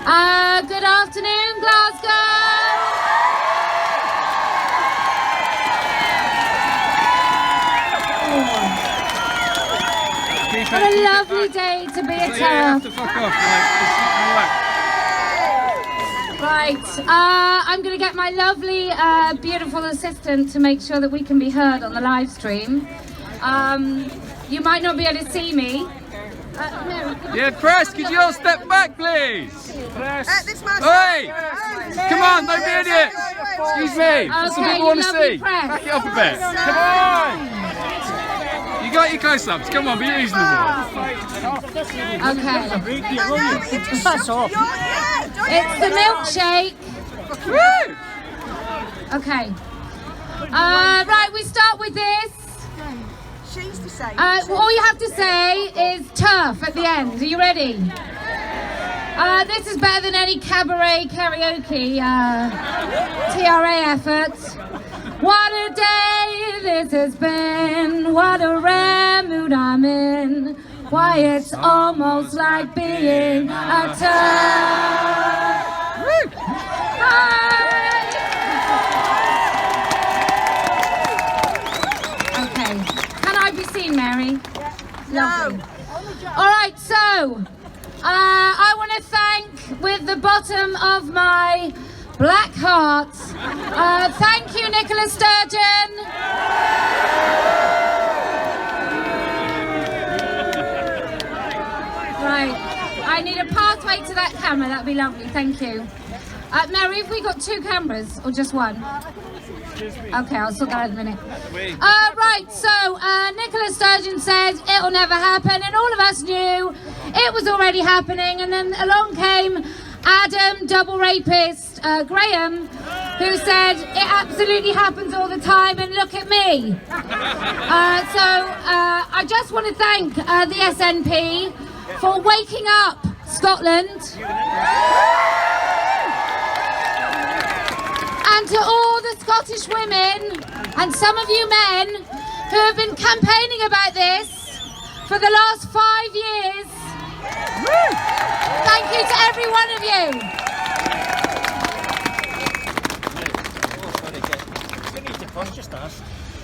Good afternoon, Glasgow. What a lovely day to be a TERF. Right, I'm going to get my lovely, beautiful assistant to make sure that we can be heard on the live stream. You might not be able to see me. Yeah, press, could you all step back, please? Press. Hey! Come on, don't be idiots! Excuse me, that's what people want to see. Back it up a bit. Come on! You got your close-ups, come on, be reasonable. Okay. It's the milkshake. Woo! Okay. Right, we start with this. All you have to say is TERF at the end. Are you ready? This is better than any cabaret karaoke TRA effort. What a day this has been. What a rare mood I'm in. Why, it's almost like being a TERF. Okay. Can I be seen, Mary? Lovely. All right, so I want to thank, with the bottom of my black heart, thank you, Nicola Sturgeon. Right, I need a pathway to that camera, that'd be lovely, thank you. Mary, have we got 2 cameras or just 1? Okay, I'll sort that out in a minute. Right, so Nicola Sturgeon said it'll never happen, and all of us knew it was already happening, and then along came Adam, double rapist, Graham, who said it absolutely happens all the time, and look at me. I just want to thank the SNP for waking up Scotland. And to all the Scottish women and some of you men who have been campaigning about this for the last 5 years, thank you to every one of you.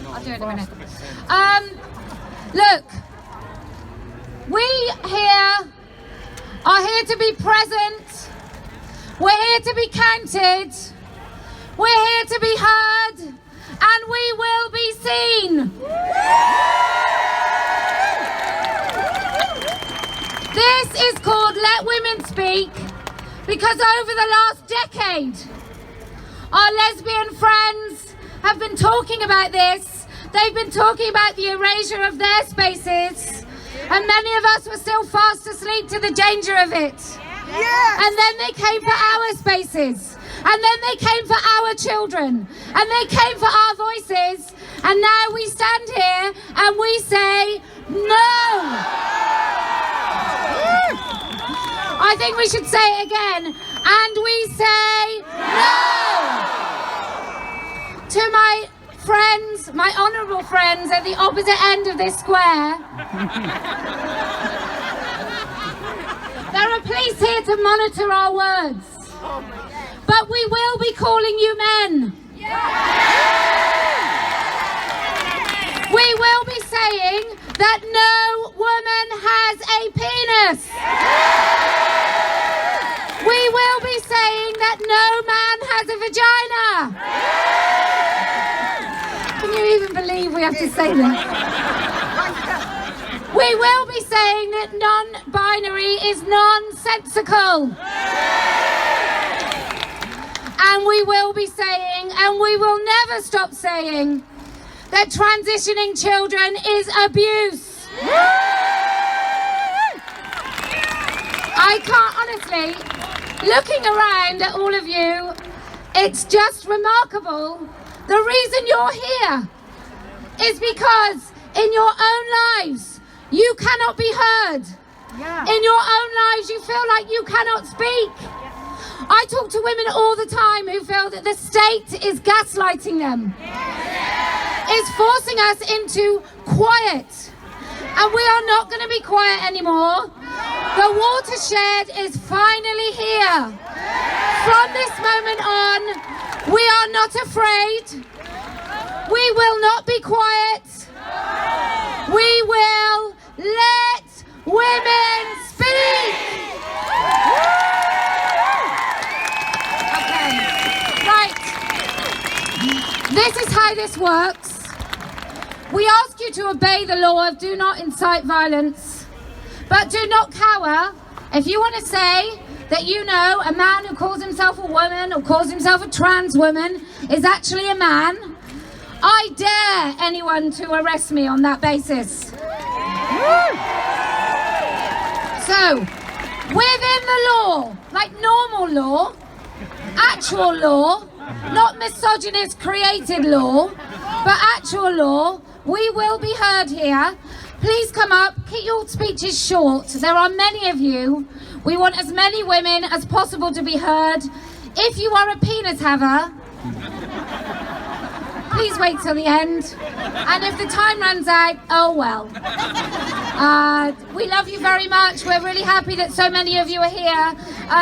I'll do it in a minute. Look, we here are here to be present. We're here to be counted. We're here to be heard, and we will be seen. This is called Let Women Speak, because over the last decade, our lesbian friends have been talking about this. They've been talking about the erasure of their spaces, and many of us were still fast asleep to the danger of it. Yes. And then they came for our spaces. And then they came for our children, and they came for our voices, and now we stand here and we say no. I think we should say it again, and we say no. To my friends, my honourable friends at the opposite end of this square, there are police here to monitor our words. But we will be calling you men. We will be saying that no woman has a penis. We will be saying that no man has a vagina. Can you even believe we have to say that? We will be saying that non-binary is nonsensical. And we will be saying, and we will never stop saying, that transitioning children is abuse. I can't honestly, looking around at all of you, it's just remarkable. The reason you're here is because in your own lives, you cannot be heard. In your own lives, you feel like you cannot speak. I talk to women all the time who feel that the state is gaslighting them, is forcing us into quiet, and we are not going to be quiet anymore. The watershed is finally here. From this moment on, we are not afraid. We will not be quiet. We will let women speak. Okay, right. This is how this works. We ask you to obey the law of do not incite violence, but do not cower. If you want to say that you know a man who calls himself a woman or calls himself a trans woman is actually a man, I dare anyone to arrest me on that basis. So, within the law, like normal law, actual law, not misogynist created law, but actual law, we will be heard here. Please come up, keep your speeches short. There are many of you. We want as many women as possible to be heard. If you are a penis haver, please wait till the end. And if the time runs out, oh well. We love you very much. We're really happy that so many of you are here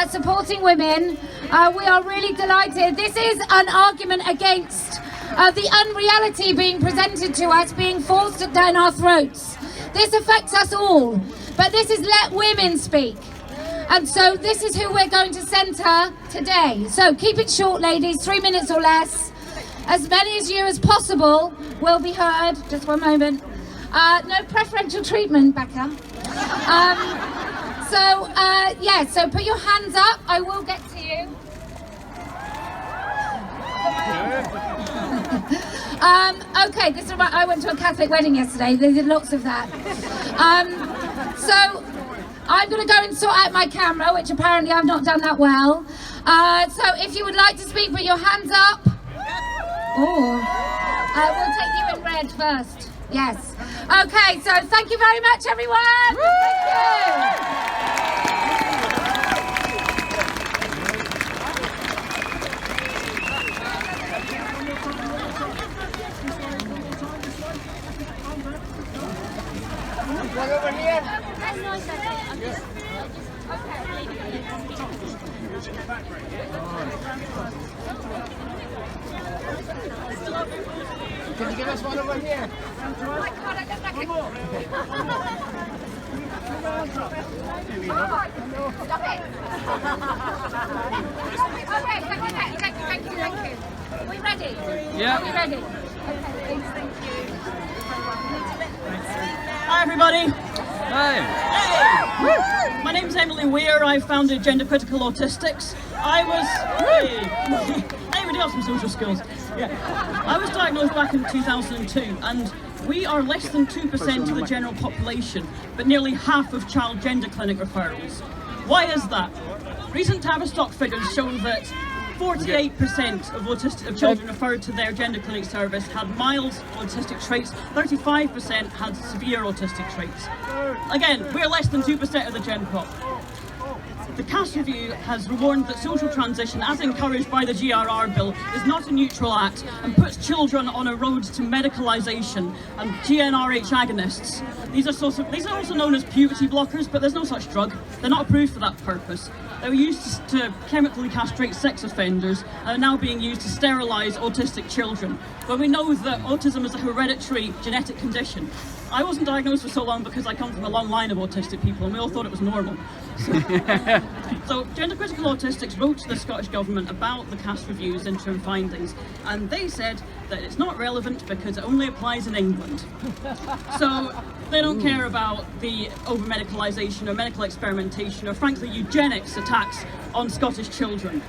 supporting women. We are really delighted. This is an argument against the unreality being presented to us, being forced down our throats. This affects us all, but this is let women speak. And so this is who we're going to centre today. So keep it short, ladies, 3 minutes or less. As many as you as possible will be heard. Just one moment. No preferential treatment, Becca. So put your hands up. I will get to you. Okay, this is about, I went to a Catholic wedding yesterday. They did lots of that. So I'm going to go and sort out my camera, which apparently I've not done that well. So if you would like to speak, put your hands up. Oh, we'll take you in red first. Yes. Okay, so thank you very much, everyone. Woo! Thank One over here. Can you give us one over here? Oh my God, I look like a... Stop it! Okay, thank you. Are we ready? Yeah. Are we ready? Okay, please, thank you. Hi everybody. Hey. Hey. My name's Emily Weir. I founded Gender Critical Autistics. Everybody else from social skills. Yeah. I was diagnosed back in 2002 and we are less than 2% of the general population, but nearly half of child gender clinic referrals. Why is that? Recent Tavistock figures show that 48% of children referred to their gender clinic service had mild autistic traits, 35% had severe autistic traits. Again, we're less than 2% of the gen pop. The CAS review has warned that social transition, as encouraged by the GRR bill, is not a neutral act and puts children on a road to medicalisation and GnRH agonists. These are also known as puberty blockers, but there's no such drug. They're not approved for that purpose. They were used to chemically castrate sex offenders and are now being used to sterilise autistic children. But we know that autism is a hereditary genetic condition. I wasn't diagnosed for so long because I come from a long line of autistic people and we all thought it was normal. So Gender Critical Autistics wrote to the Scottish Government about the CAS review's interim findings, and they said that it's not relevant because it only applies in England. So they don't care about the over-medicalisation or medical experimentation or frankly eugenics attacks on Scottish children.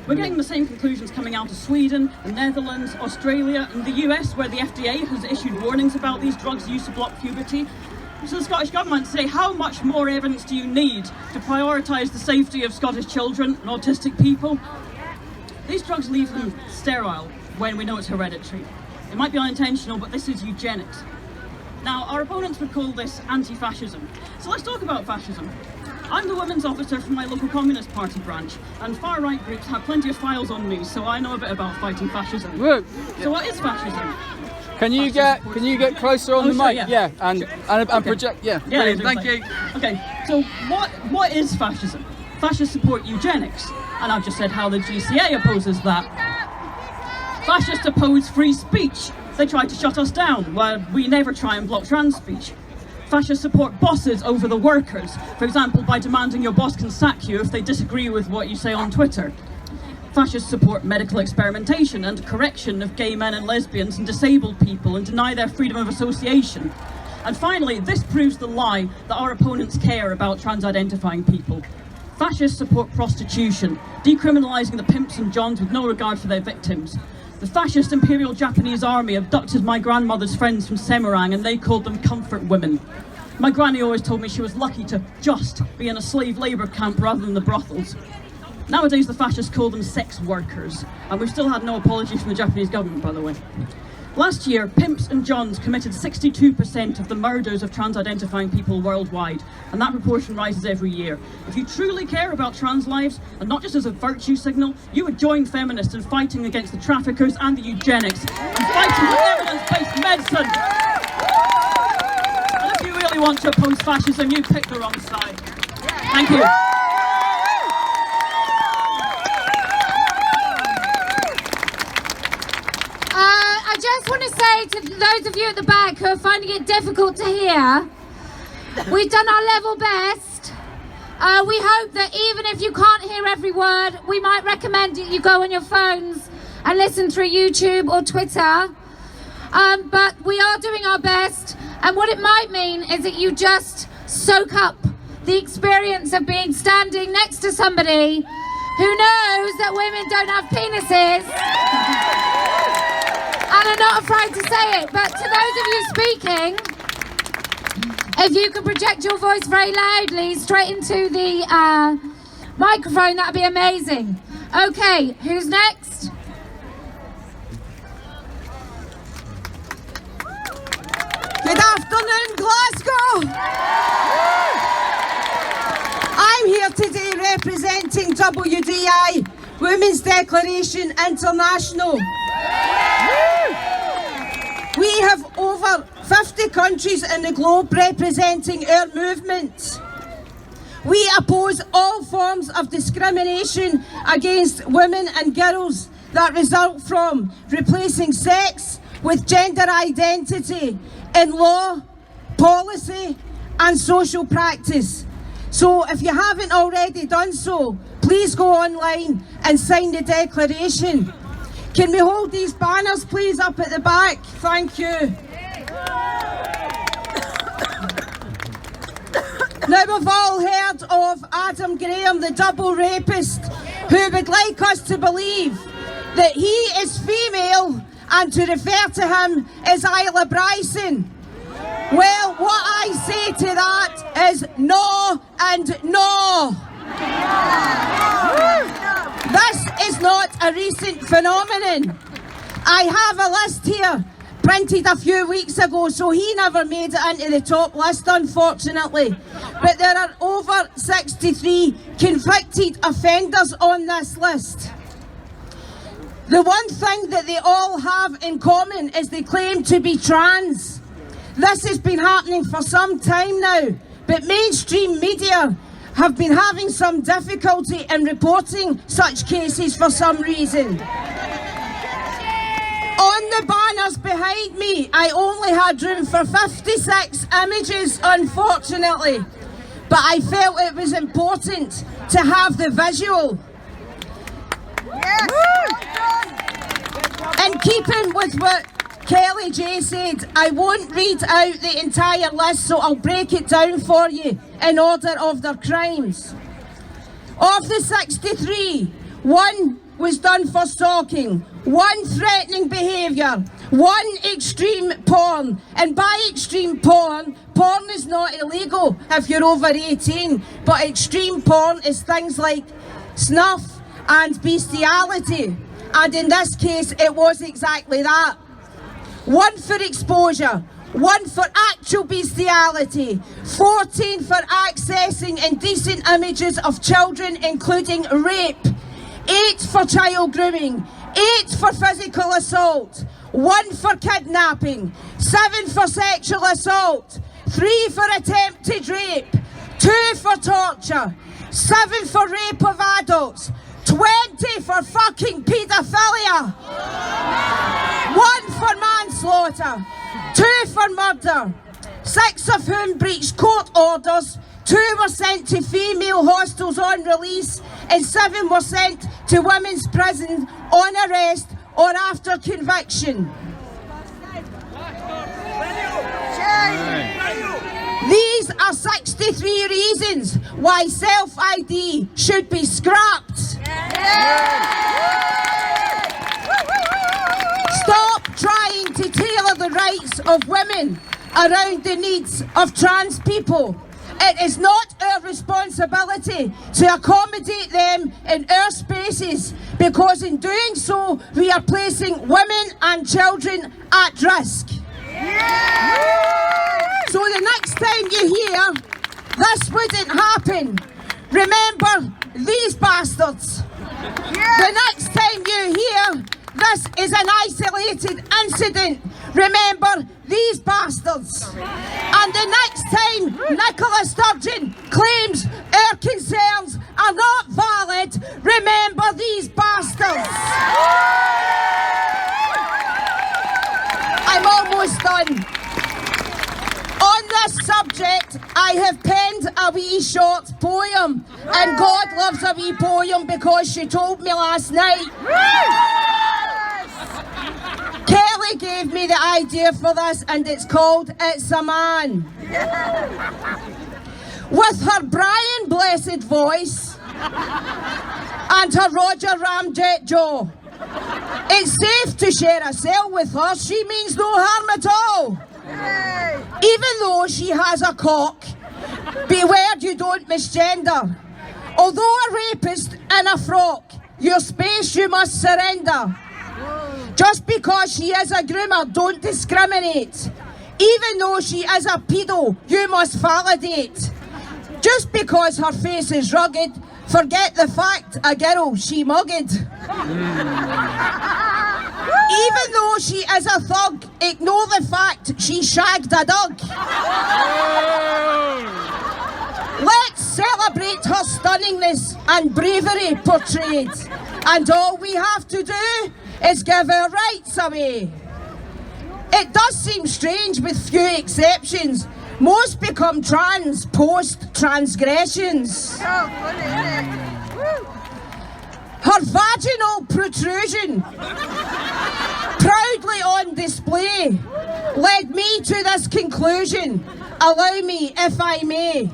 We're getting the same conclusions coming out of Sweden, the Netherlands, Australia and the US, where the FDA has issued warnings about these drugs used to block puberty. So the Scottish Government say, how much more evidence do you need to prioritise the safety of Scottish children and autistic people? These drugs leave them sterile when we know it's hereditary. It might be unintentional, but this is eugenics. Now, our opponents would call this anti-fascism. So let's talk about fascism. I'm the women's officer from my local Communist Party branch, and far-right groups have plenty of files on me, so I know a bit about fighting fascism. Whoa. So what is fascism? Can you get closer on the sure, mic? Yeah, and project. Yeah, brilliant. Thank you. Okay, so what is fascism? Fascists support eugenics, and I've just said how the GCA opposes that. Fascists oppose free speech. They try to shut us down, while we never try and block trans speech. Fascists support bosses over the workers, for example, by demanding your boss can sack you if they disagree with what you say on Twitter. Fascists support medical experimentation and correction of gay men and lesbians and disabled people and deny their freedom of association. And finally, this proves the lie that our opponents care about trans-identifying people. Fascists support prostitution, decriminalising the pimps and johns with no regard for their victims. The fascist Imperial Japanese Army abducted my grandmother's friends from Semarang and they called them comfort women. My granny always told me she was lucky to just be in a slave labour camp rather than the brothels. Nowadays the fascists call them sex workers, and we've still had no apology from the Japanese government, by the way. Last year, pimps and johns committed 62% of the murders of trans-identifying people worldwide, and that proportion rises every year. If you truly care about trans lives, and not just as a virtue signal, you would join feminists in fighting against the traffickers and the eugenics, and fighting for evidence-based medicine. And if you really want to oppose fascism, you pick the wrong side. Thank you. I just want to say to those of you at the back who are finding it difficult to hear, we've done our level best. We hope that even if you can't hear every word, we might recommend that you go on your phones and listen through YouTube or Twitter. But we are doing our best, and what it might mean is that you just soak up the experience of being standing next to somebody who knows that women don't have penises. And I'm not afraid to say it, but to those of you speaking, if you could project your voice very loudly straight into the microphone, that'd be amazing. Okay, who's next? Good afternoon, Glasgow. I'm here today representing WDI, Women's Declaration International. We have over 50 countries in the globe representing our movement. We oppose all forms of discrimination against women and girls that result from replacing sex with gender identity in law, policy and social practice. So if you haven't already done so, please go online and sign the declaration. Can we hold these banners please up at the back? Thank you. Now we've all heard of Adam Graham, the double rapist, who would like us to believe that he is female and to refer to him as Isla Bryson. Well, what I say to that is no and no. This is not a recent phenomenon. I have a list here, printed a few weeks ago, so he never made it into the top list, unfortunately. But there are over 63 convicted offenders on this list. The one thing that they all have in common is they claim to be trans. This has been happening for some time now, but mainstream media have been having some difficulty in reporting such cases for some reason. On the banners behind me, I only had room for 56 images, unfortunately, but I felt it was important to have the visual. Yes. In keeping with what Kellie-Jay said, I won't read out the entire list, so I'll break it down for you in order of their crimes. Of the 63, 1 was done for stalking, 1 threatening behaviour, 1 extreme porn. And by extreme porn, porn is not illegal if you're over 18, but extreme porn is things like snuff and bestiality. And in this case, it was exactly that. 1 for exposure, 1 for actual bestiality, 14 for accessing indecent images of children, including rape, 8 for child grooming, 8 for physical assault, 1 for kidnapping, 7 for sexual assault, 3 for attempted rape, 2 for torture, 7 for rape of adults, 20 for fucking paedophilia, 1 for manslaughter, 2 for murder, 6 of whom breached court orders, 2 were sent to female hostels on release, and 7 were sent to women's prison on arrest or after conviction. These are 63 reasons why self-ID should be scrapped. Stop trying to tailor the rights of women around the needs of trans people. It is not our responsibility to accommodate them in our spaces, because in doing so we are placing women and children at risk. So the next time you hear this wouldn't happen, remember these bastards. The next time you hear this is an isolated incident, remember these bastards. And the next time Nicola Sturgeon claims our concerns are not valid, remember these bastards. I'm almost done. On this subject, I have penned a wee short poem, and God loves a wee poem because she told me last night. Kelly gave me the idea for this, and it's called It's a Man. With her Brian Blessed voice and her Roger Ramjet jaw, it's safe to share a cell with her, she means no harm at all. Even though she has a cock, beware you don't misgender. Although a rapist in a frock, your space you must surrender. Just because she is a groomer, don't discriminate. Even though she is a pedo, you must validate. Just because her face is rugged, forget the fact a girl she mugged. Even though she is a thug, ignore the fact she shagged a dog. Let's celebrate her stunningness and bravery portrayed. And all we have to do is give our rights away. It does seem strange with few exceptions. Most become trans post-transgressions. Her vaginal protrusion, proudly on display, led me to this conclusion. Allow me, if I may.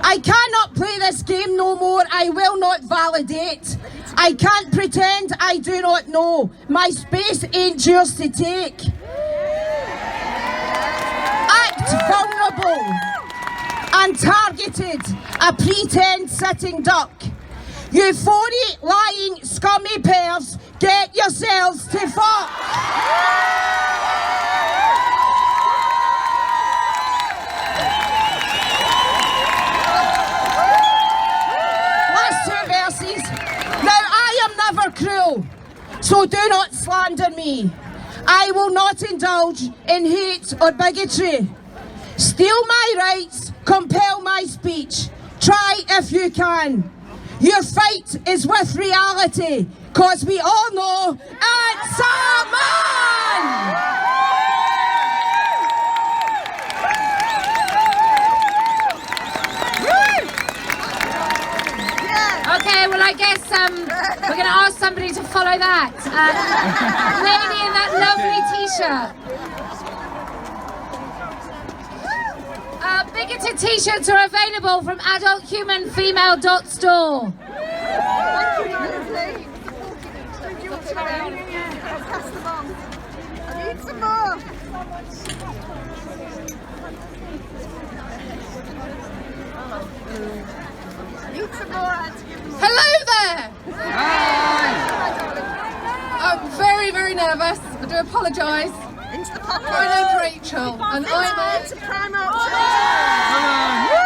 I cannot play this game no more, I will not validate. I can't pretend I do not know. My space ain't yours to take. Act vulnerable and targeted, a pretend sitting duck. You phony, lying, scummy pervs, get yourselves to fuck. Last 2 verses. Now I am never cruel, so do not slander me. I will not indulge in hate or bigotry. Steal my rights, compel my speech. Try if you can. Your fight is with reality, cause we all know it's a man! Okay, well I guess we're going to ask somebody to follow that. Lady in that lovely t-shirt. Bigoted t-shirts are available from adulthumanfemale.store. Thank you, pass them on. I need some more. Hello there! Hi! I'm very, very nervous. I do apologise. Into the pocket. My name's Rachel, and I'm Into prime out. Come on!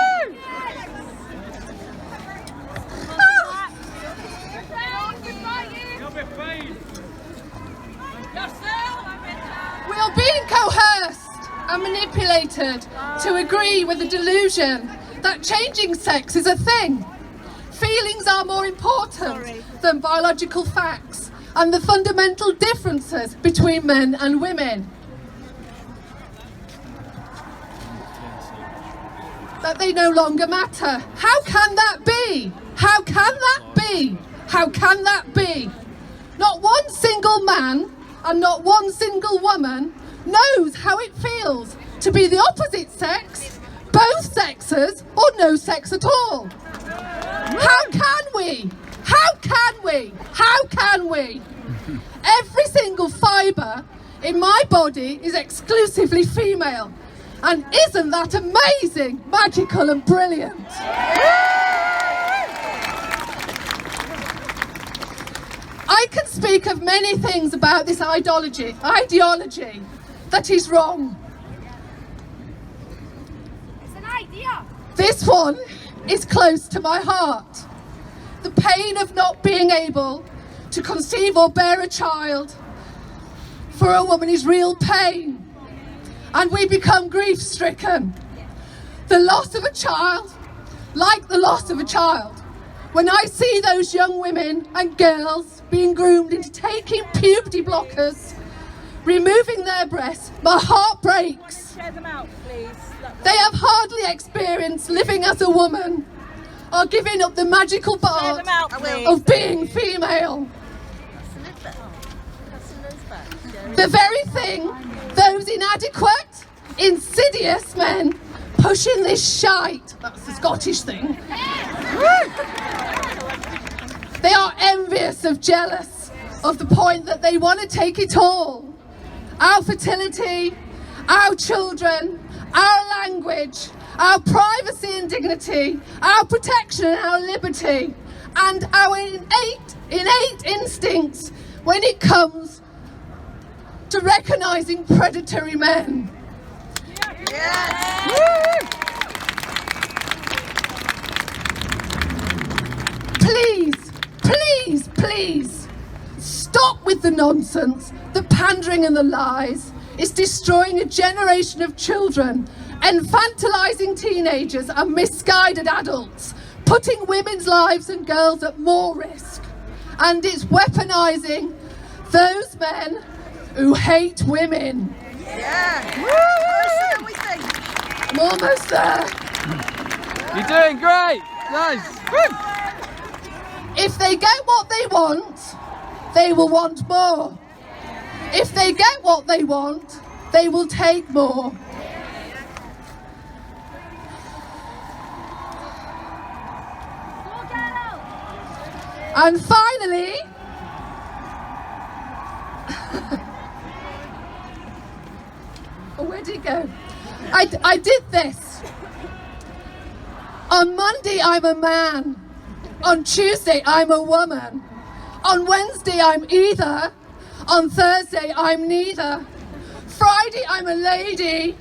Yourself! required to agree with the delusion that changing sex is a thing. Feelings are more important than biological facts and the fundamental differences between men and women. That they no longer matter. How can that be? How can that be? How can that be? Not one single man and not one single woman knows how it feels to be the opposite sex, both sexes, or no sex at all. How can we? How can we? How can we? Every single fibre in my body is exclusively female. And isn't that amazing, magical and brilliant? I can speak of many things about this ideology that is wrong. It's an idea. This one is close to my heart. The pain of not being able to conceive or bear a child for a woman is real pain. And we become grief-stricken. The loss of a child, like the loss of a child. When I see those young women and girls being groomed into taking puberty blockers, removing their breasts, my heart breaks. Share them out, please. They have hardly experienced living as a woman or giving up the magical part of being female. The very thing those inadequate, insidious men pushing this shite, that's the Scottish thing, they are envious of, jealous of the point that they want to take it all. Our fertility, our children, our language, our privacy and dignity, our protection and our liberty, and our innate instincts when it comes to recognising predatory men. Please, please, please, stop with the nonsense, the pandering and the lies. It's destroying a generation of children, infantilising teenagers and misguided adults, putting women's lives and girls at more risk. And it's weaponising those men who hate women. I'm almost there. You're doing great. Nice. Woo. If they get what they want, they will want more. If they get what they want, they will take more. And finally, oh, where did it go? I did this. On Monday, I'm a man. On Tuesday, I'm a woman. On Wednesday, I'm either. On Thursday, I'm neither. Friday, I'm a lady.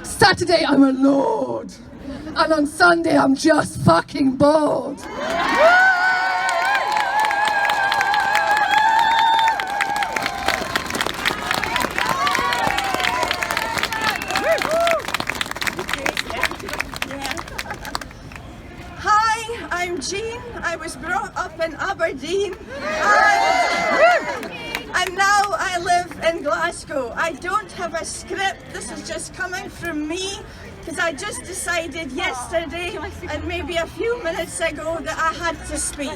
Saturday, I'm a lord. And on Sunday, I'm just fucking bored. I'm Jean. I was brought up in Aberdeen and now I live in Glasgow. I don't have a script, this is just coming from me because I just decided yesterday and maybe a few minutes ago that I had to speak.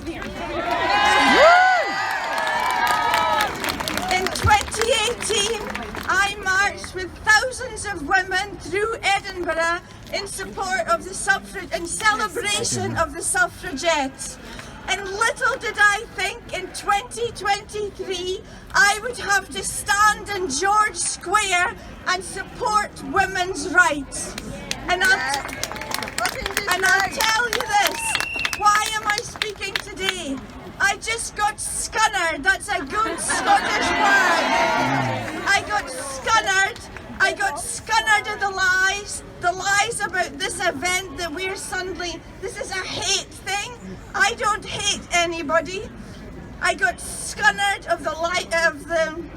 In 2018 I marched with thousands of women through Edinburgh in support of the suffrage, in celebration of the suffragettes. And little did I think in 2023 I would have to stand in George Square and support women's rights. And I'll tell you this, why am I speaking today? I just got scunnered, that's a good Scottish word. I got scunnered at the lies about this event that we're suddenly, this is a hate thing. I don't hate anybody. I got scunnered of the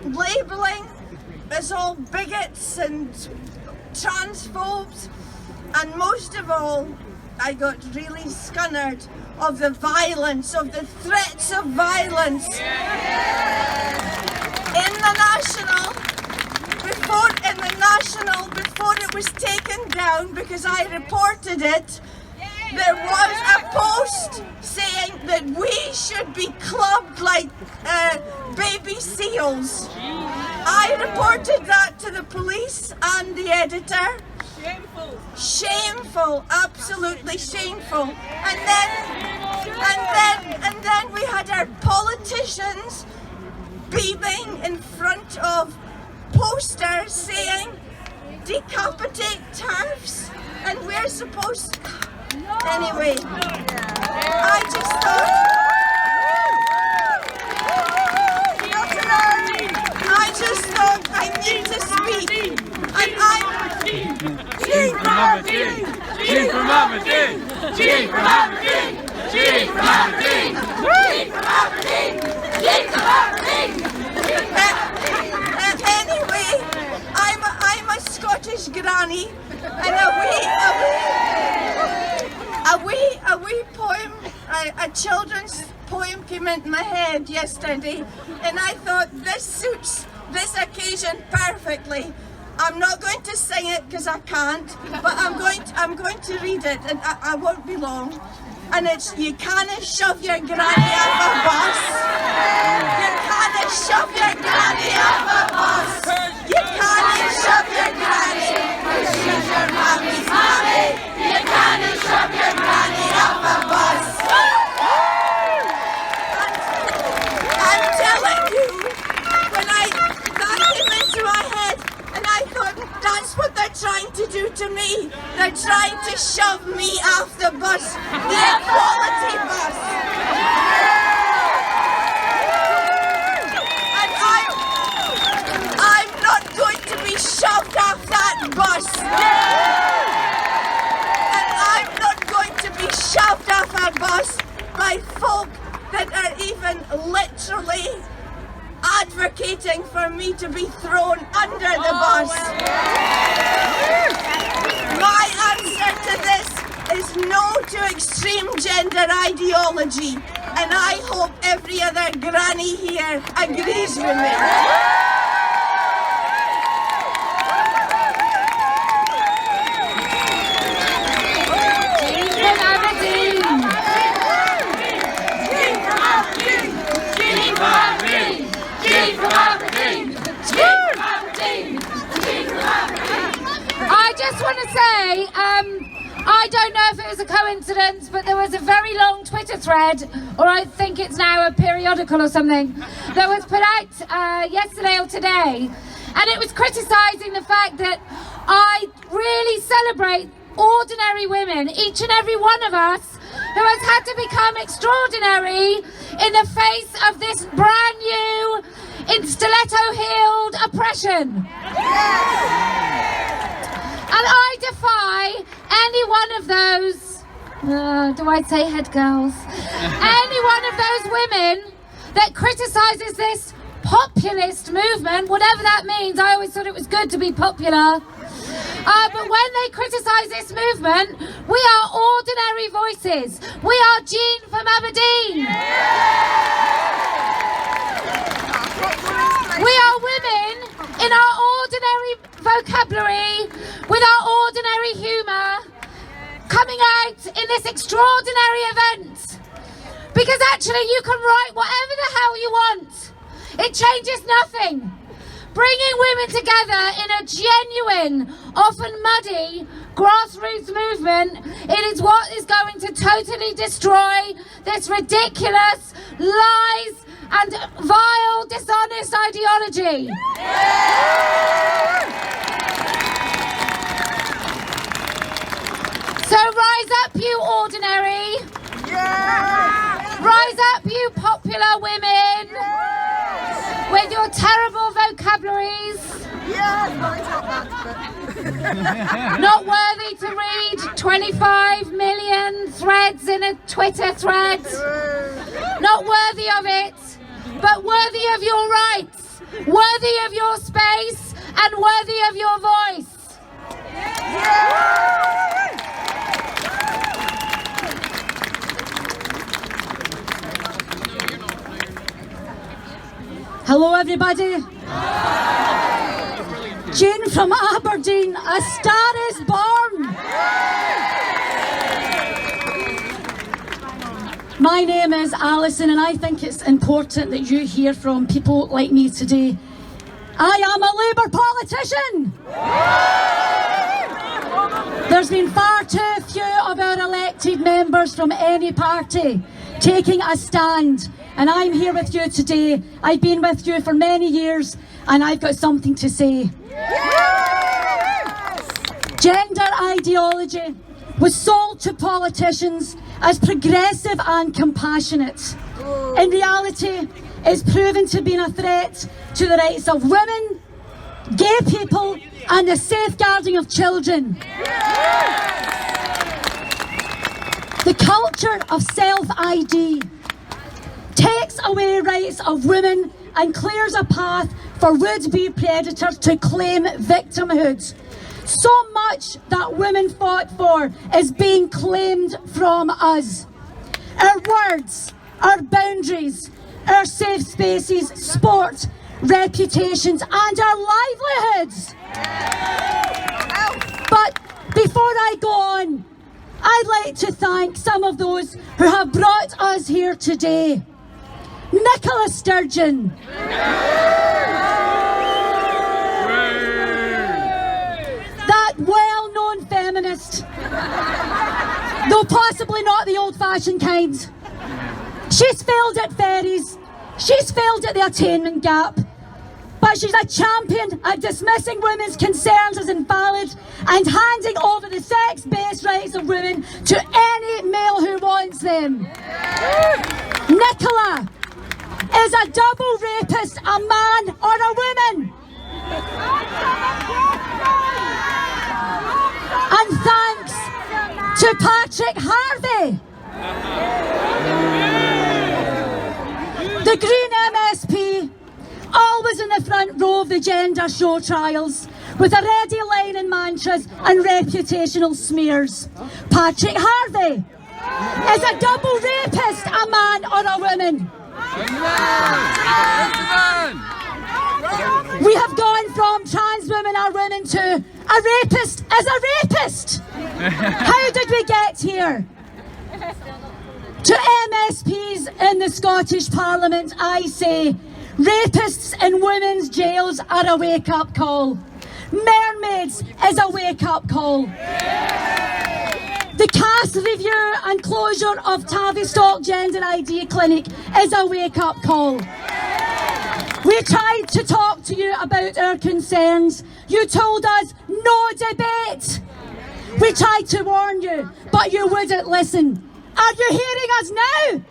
labelling as all bigots and transphobes, and most of all, I got really scunnered of the violence, of the threats of violence. In the National, before it was taken down, because I reported it, there was a post saying that we should be clubbed like baby seals. I reported that to the police and the editor. Shameful. Shameful, absolutely shameful. And then we had our politicians beaming in front of posters saying decapitate TERFs, and we're supposed to... Anyway, I just thought I need to speak, and I'm... G from Aberdeen! G from Aberdeen! G from Aberdeen! G from Aberdeen! G from Aberdeen! G from Aberdeen! Anyway, I'm a Scottish granny, and a wee poem, a children's poem came into my head yesterday, and I thought this suits this occasion perfectly. I'm not going to sing it because I can't, but I'm going to read it, and I won't be long. And it's, you can't shove your granny off a bus. You can't shove your granny off a bus. You can't shove your granny, because she's your mommy's mommy. You can't shove your granny off a bus. I'm telling you, when that came into my head, and I thought, that's what they're trying to do to me. They're trying to shove me off the bus, the equality bus. And I'm not going to be shoved off that bus. And I'm not going to be shoved off a bus by folk that are even literally advocating for me to be thrown under the bus. My answer to this is no to extreme gender ideology, and I hope every other granny here agrees with me. I just want to say, I don't know if it was a coincidence, but there was a very long Twitter thread, or I think it's now a periodical or something, that was put out yesterday or today, and it was criticising the fact that I really celebrate ordinary women, each and every one of us, who has had to become extraordinary in the face of this brand new, in stiletto-heeled oppression. And I defy any one of those, do I say head girls? Any one of those women that criticises this populist movement, whatever that means. I always thought it was good to be popular. But when they criticise this movement, we are ordinary voices. We are Jean from Aberdeen. We are women in our ordinary vocabulary, with our ordinary humour, coming out in this extraordinary event. Because actually you can write whatever the hell you want. It changes nothing. Bringing women together in a genuine, often muddy, grassroots movement, it is what is going to totally destroy this ridiculous, lies and vile, dishonest ideology. So rise up, you ordinary. Rise up, you popular women. With your terrible vocabularies. Not worthy to read 25 million threads in a Twitter thread. Not worthy of it, but worthy of your rights, worthy of your space, and worthy of your voice. Hello everybody. Jane from Aberdeen, a star is born. My name is Alison and I think it's important that you hear from people like me today. I am a Labour politician. There's been far too few of our elected members from any party taking a stand, and I'm here with you today. I've been with you for many years and I've got something to say. Gender ideology was sold to politicians as progressive and compassionate. In reality, it's proven to be a threat to the rights of women, gay people and the safeguarding of children. The culture of self-ID takes away rights of women and clears a path for would-be predators to claim victimhood. So much that women fought for is being claimed from us. Our words, our boundaries, our safe spaces, sport, reputations and our livelihoods. But before I go on, I'd like to thank some of those who have brought us here today. Nicola Sturgeon. That well-known feminist, though possibly not the old-fashioned kind. She's failed at ferries, she's failed at the attainment gap, but she's a champion at dismissing women's concerns as invalid and handing over the sex-based rights of women to any male who wants them. Nicola is a double rapist, a man or a woman. And thanks to Patrick Harvey, the Green MSP, always in the front row of the gender show trials, with a ready line in mantras and reputational smears. Patrick Harvey is a double rapist, a man or a woman. We have gone from trans women are women to a rapist is a rapist. How did we get here? To MSPs in the Scottish Parliament, I say, rapists in women's jails are a wake-up call. Mermaids is a wake-up call. The cast review and closure of Tavistock Gender ID Clinic is a wake-up call. We tried to talk to you about our concerns. You told us no debate. We tried to warn you, but you wouldn't listen. Are you hearing us now?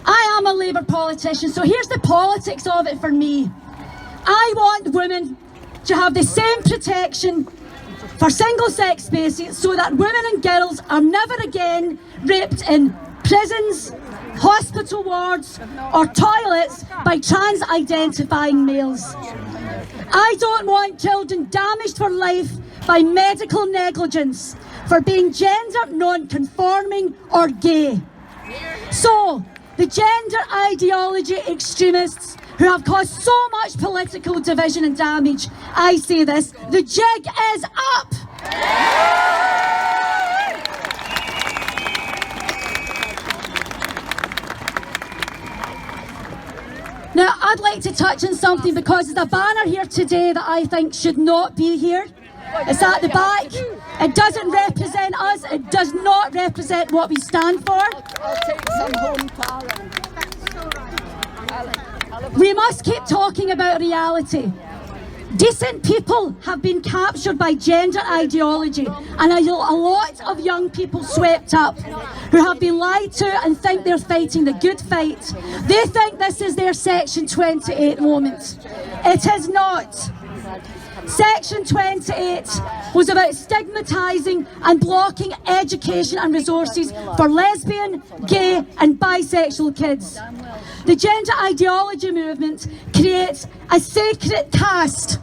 I am a Labour politician, so here's the politics of it for me. I want women to have the same protection for single-sex spaces so that women and girls are never again raped in prisons, hospital wards or toilets by trans-identifying males. I don't want children damaged for life by medical negligence for being gender non-conforming or gay. So, the gender ideology extremists who have caused so much political division and damage, I say this, the jig is up! Now, I'd like to touch on something because there's a banner here today that I think should not be here. It's at the back. It doesn't represent us. It does not represent what we stand for. I'll take some home, Karen. We must keep talking about reality. Decent people have been captured by gender ideology and a lot of young people swept up who have been lied to and think they're fighting the good fight. They think this is their Section 28 moment. It is not. Section 28 was about stigmatising and blocking education and resources for lesbian, gay and bisexual kids. The gender ideology movement creates a sacred caste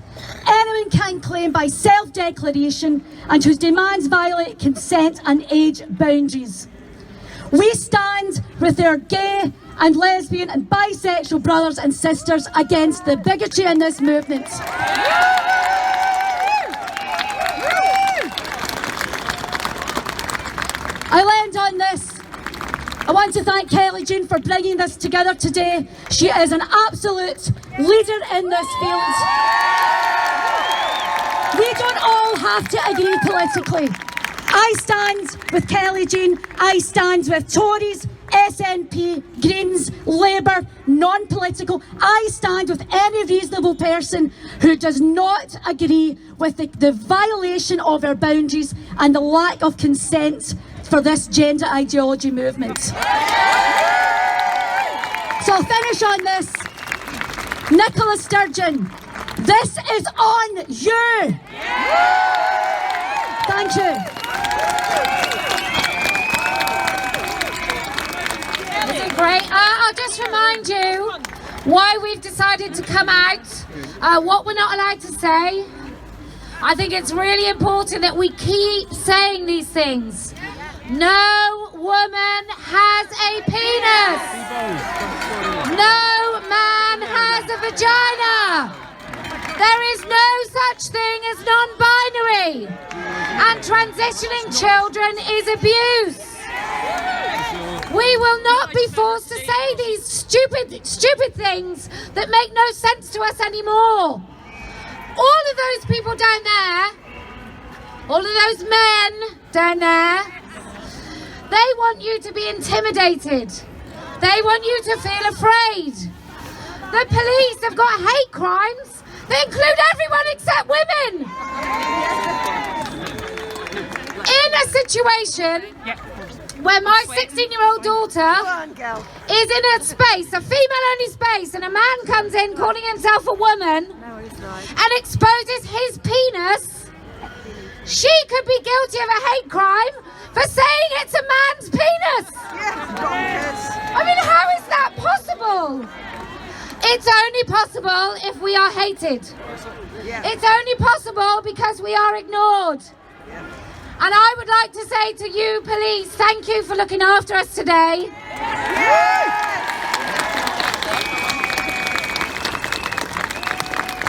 anyone can claim by self-declaration and whose demands violate consent and age boundaries. We stand with their gay and lesbian and bisexual brothers and sisters against the bigotry in this movement. I'll end on this. I want to thank Kellie-Jay for bringing this together today. She is an absolute leader in this field. We don't all have to agree politically. I stand with Kellie-Jay, I stand with Tories, SNP, Greens, Labour, non-political. I stand with any reasonable person who does not agree with the violation of our boundaries and the lack of consent for this gender ideology movement. So I'll finish on this. Nicola Sturgeon, this is on you. Thank you. This is great. I'll just remind you why we've decided to come out, what we're not allowed to say. I think it's really important that we keep saying these things. No woman has a penis. No man has a vagina. There is no such thing as non-binary. And transitioning children is abuse. We will not be forced to say these stupid things that make no sense to us anymore. All of those people down there, all of those men down there, they want you to be intimidated. They want you to feel afraid. The police have got hate crimes that include everyone except women. In a situation where my 16-year-old daughter is in a space, a female-only space, and a man comes in calling himself a woman and exposes his penis, she could be guilty of a hate crime for saying it's a man's penis. I mean, how is that possible? It's only possible if we are hated. It's only possible because we are ignored. And I would like to say to you, police, thank you for looking after us today.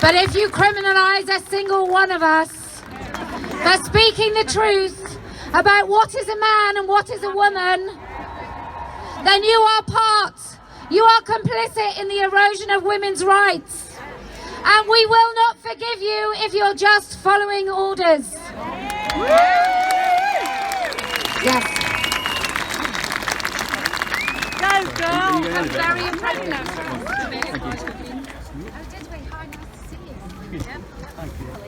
But if you criminalise a single one of us for speaking the truth about what is a man and what is a woman, then you are complicit in the erosion of women's rights. And we will not forgive you if you're just following orders. Yes. Go, girl. That's very impressive.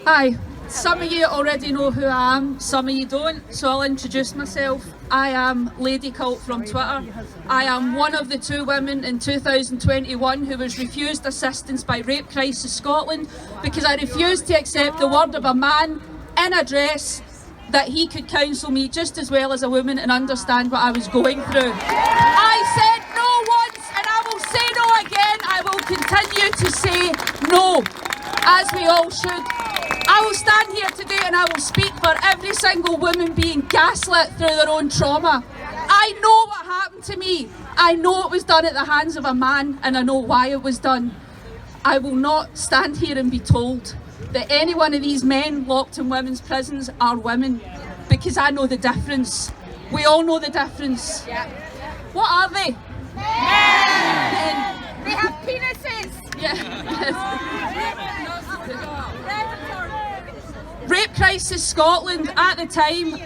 Hi. Some of you already know who I am, some of you don't, so I'll introduce myself. I am Lady Cult from Twitter. I am one of the 2 women in 2021 who was refused assistance by Rape Crisis Scotland because I refused to accept the word of a man in a dress that he could counsel me just as well as a woman and understand what I was going through. I said no once and I will say no again. I will continue to say no, as we all should. I will stand here today and I will speak for every single woman being gaslit through their own trauma. I know what happened to me. I know it was done at the hands of a man and I know why it was done. I will not stand here and be told that any one of these men locked in women's prisons are women, because I know the difference. We all know the difference. Yeah. What are they? Men. They have penises. Yeah. Rape Crisis Scotland, at the time,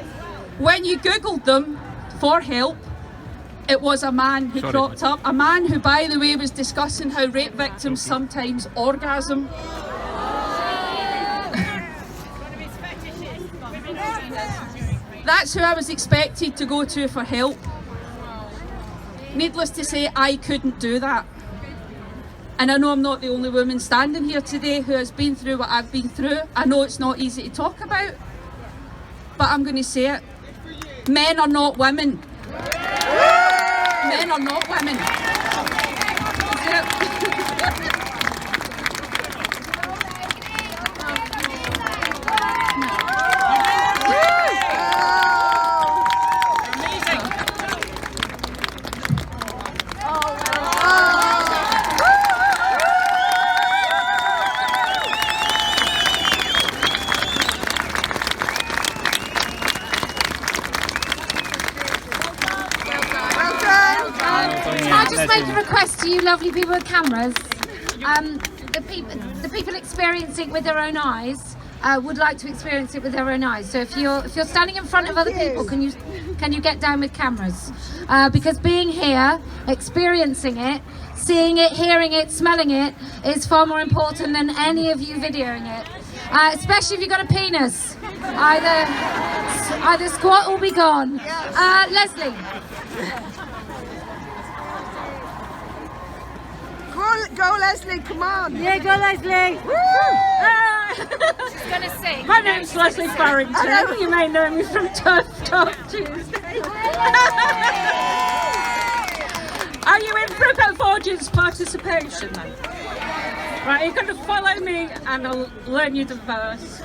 when you googled them for help, it was a man who cropped up. A man who, by the way, was discussing how rape victims sometimes orgasm. That's who I was expected to go to for help. Needless to say, I couldn't do that. And I know I'm not the only woman standing here today who has been through what I've been through. I know it's not easy to talk about, but I'm going to say it. Men are not women. Men are not women. That's it. Can I just make a request to you lovely people with cameras? The people experiencing it with their own eyes would like to experience it with their own eyes. So if you're standing in front of other people, can you get down with cameras? Because being here, experiencing it, seeing it, hearing it, smelling it is far more important than any of you videoing it. Especially if you've got a penis. Either squat or be gone. Leslie. Go Leslie, come on. Yeah, go Leslie. She's going to sing. My name's Leslie Farrington. You may know me from TERF Talk Tuesday. Are you in for a bit of audience participation then? Right, you're going to follow me and I'll learn you the verse.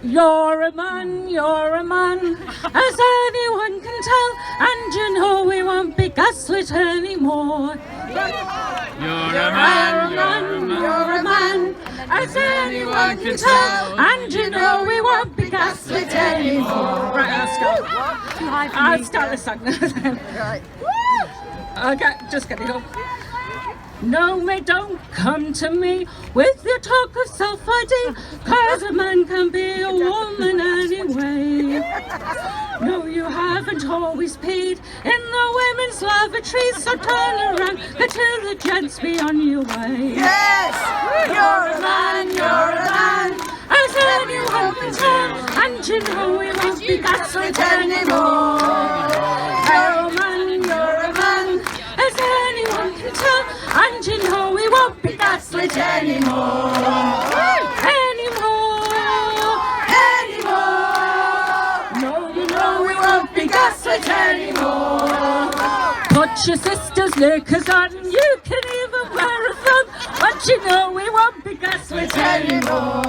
You're a man, as anyone can tell, and you know we won't be gaslit anymore. You're a man, as anyone can tell, and you know we won't be gaslit anymore. Right, I'll start the song then. Okay, just get it up. No, mate, don't come to me with your talk of self-ID, 'cause a man can be a woman anyway. No, you haven't always peed in the women's lavatories, so turn around, let the gents be on your way. Yes! You're a man, as anyone can tell, and you know we won't be gaslit anymore. You're a man, as anyone can tell, and you know we won't be gaslit anymore. No, you know we won't be gaslit anymore. Put your sister's knickers on, you can even wear a thong, but you know we won't be gaslit anymore.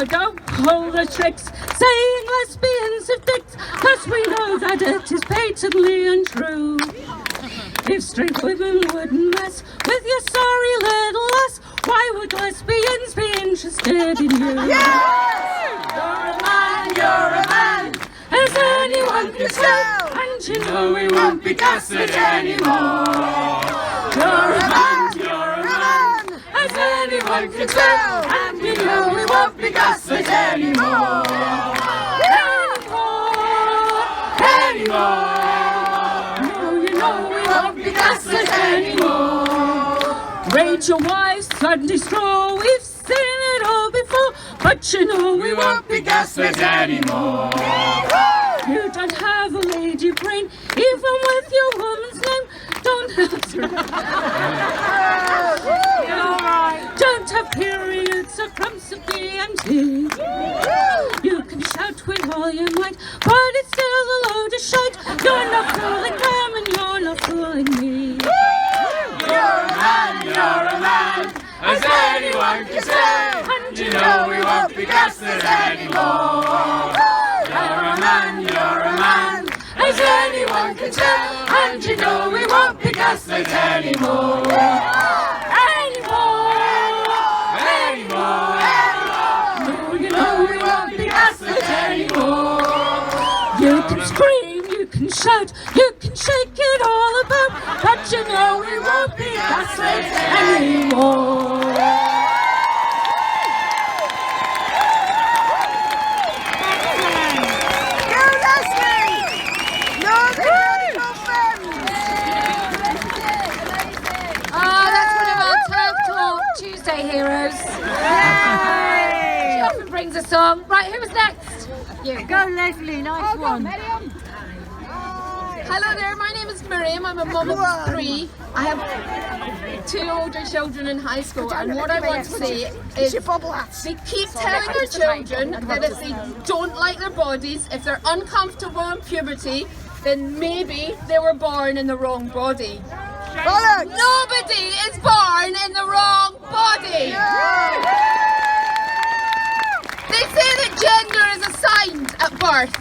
Don't pull the tricks, saying lesbians are dicks, 'cause we know that it is patently untrue. If straight women wouldn't mess with your sorry little ass, why would lesbians be interested in you? Yes! You're a man, as anyone can tell, and you know we won't be gaslit anymore. You're a man, as anyone can tell, and you know we won't be gaslit anymore. Gaslit anymore. Rachel Weisz, Sunday Straw, we've seen it all before, but you know we won't be gaslit anymore. You don't have a lady brain, even with your woman's name. Don't have Don't have periods or crumbs of DMT. You can shout with all your might, but it's still a load of shite. You're not fooling them and you're not fooling me. You're a man, as anyone can tell, and you know we won't be gaslit anymore. You're a man, as anyone can tell, and you know we won't be gaslit anymore. No, you know we won't be gaslit anymore. You can scream, you can shout, you can shake it all about, but you know we won't be gaslit anymore. Go Leslie! No, That's one of our TERF Talk Tuesday heroes. She often brings a song. Right, who was next? You. Go Leslie, nice one. Hello there, my name is Miriam. I'm a mum of 3. I have 2 older children in high school, and what I want to say is they keep telling their children that if they don't like their bodies, if they're uncomfortable in puberty, then maybe they were born in the wrong body. Nobody is born in the wrong body. They say that gender is assigned at birth,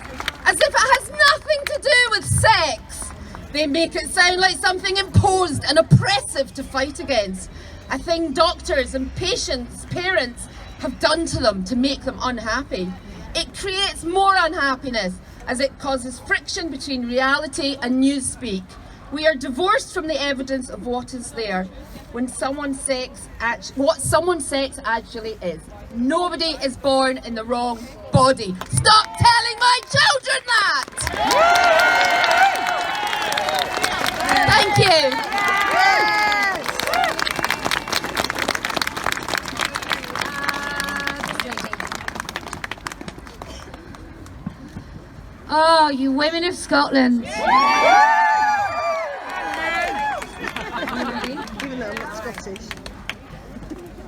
as if it has nothing to do with sex. They make it sound like something imposed and oppressive to fight against, a thing doctors and patients, parents have done to them to make them unhappy. It creates more unhappiness as it causes friction between reality and newspeak. We are divorced from the evidence of what is there, when what someone's sex actually is. Nobody is born in the wrong body. Stop telling my children that! Thank you. Oh, you women of Scotland.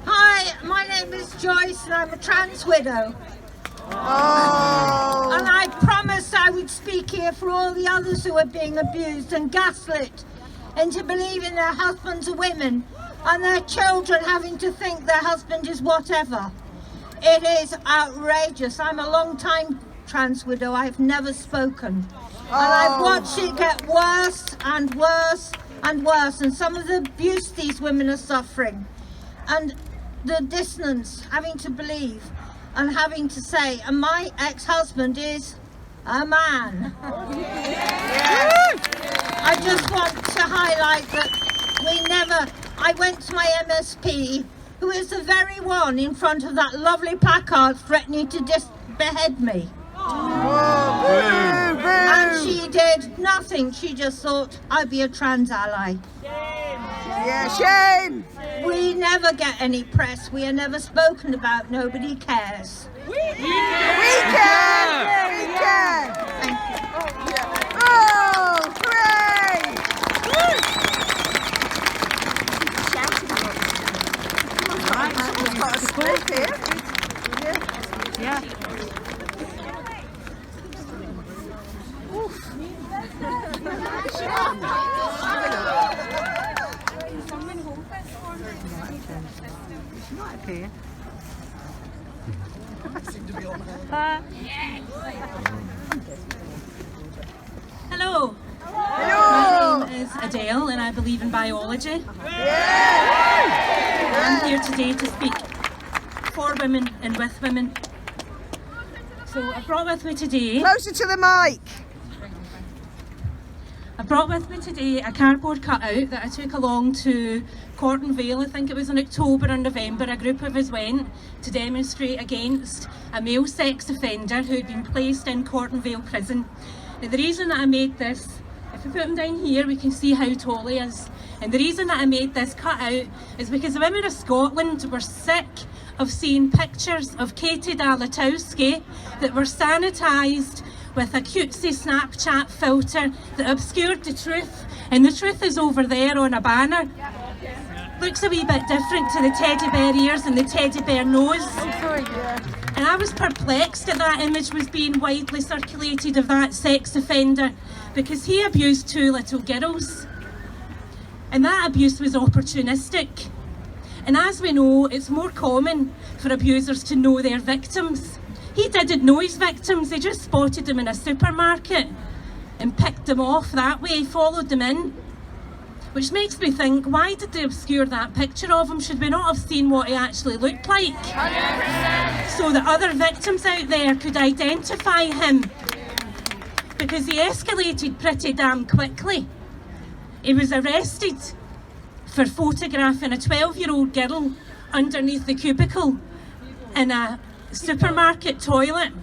Hi, my name is Joyce and I'm a trans widow. And I promised I would speak here for all the others who are being abused and gaslit into believing their husbands are women and their children having to think their husband is whatever. It is outrageous. I'm a long-time trans widow. I've never spoken. And I've watched it get worse and worse and worse, and some of the abuse these women are suffering, and the dissonance, having to believe and having to say, and my ex-husband is a man. I just want to highlight that I went to my MSP, who is the very one in front of that lovely placard threatening to behead me. And she did nothing. She just thought I'd be a trans ally. Yeah, shame! We never get any press. We are never spoken about. Nobody cares. We care! We care! Thank you. Oh, great! Someone's got a script here. Yeah. Hello. My name is Adele and I believe in biology. I'm here today to speak for women and with women. So I brought with me today... Closer to the mic. I brought with me today a cardboard cutout that I took along to Corton Vale. I think it was in October or November. A group of us went to demonstrate against a male sex offender who had been placed in Corton Vale prison. Now, the reason that I made this, if we put him down here, we can see how tall he is. And the reason that I made this cutout is because the women of Scotland were sick of seeing pictures of Katie Dalatowski that were sanitised with a cutesy Snapchat filter that obscured the truth, and the truth is over there on a banner. Looks a wee bit different to the teddy bear ears and the teddy bear nose. And I was perplexed that that image was being widely circulated of that sex offender, because he abused 2 little girls. And that abuse was opportunistic. And as we know, it's more common for abusers to know their victims. He didn't know his victims, he just spotted them in a supermarket and picked them off that way, followed them in. Which makes me think, why did they obscure that picture of him? Should we not have seen what he actually looked like? 100%. So that other victims out there could identify him. Because he escalated pretty damn quickly. He was arrested for photographing a 12-year-old girl underneath the cubicle in a supermarket toilet.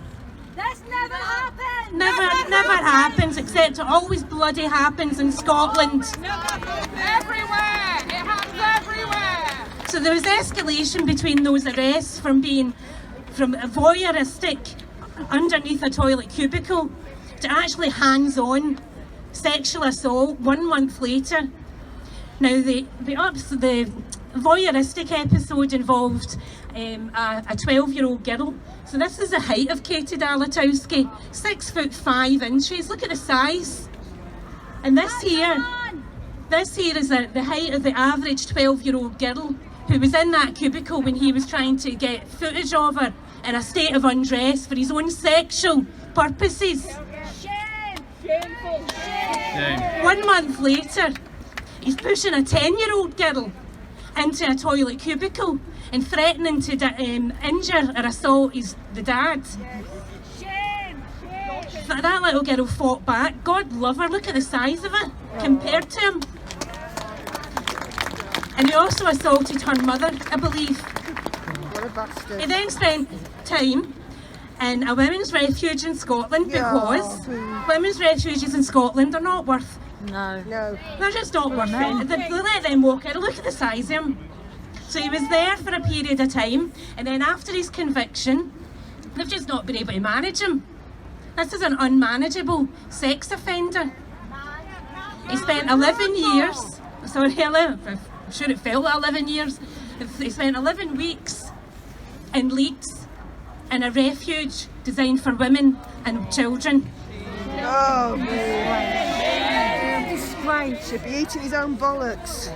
That's never happened! Never happens, except it always bloody happens in Scotland. Everywhere! It happens everywhere! So there was escalation between those arrests from voyeuristic underneath a toilet cubicle to actually hands-on sexual assault 1 month later. Now, the voyeuristic episode involved a 12-year-old girl. So this is the height of Katie Dalatowski, 6'5". Look at the size. And this here is the height of the average 12-year-old girl who was in that cubicle when he was trying to get footage of her in a state of undress for his own sexual purposes. Shame. 1 month later, he's pushing a 10-year-old girl into a toilet cubicle and threatening to injure or assault the dad. That little girl fought back. God love her, look at the size of her compared to him. And he also assaulted her mother, I believe. He then spent time in a women's refuge in Scotland because women's refuges in Scotland are not worth... No. They're just not worth it. They let them walk out. Look at the size of him. So he was there for a period of time, and then after his conviction, they've just not been able to manage him. This is an unmanageable sex offender. He spent 11 years, I'm sure it felt like 11 years. He spent 11 weeks in Leeds in a refuge designed for women and children. Oh, disgrace. Should be eating his own bollocks.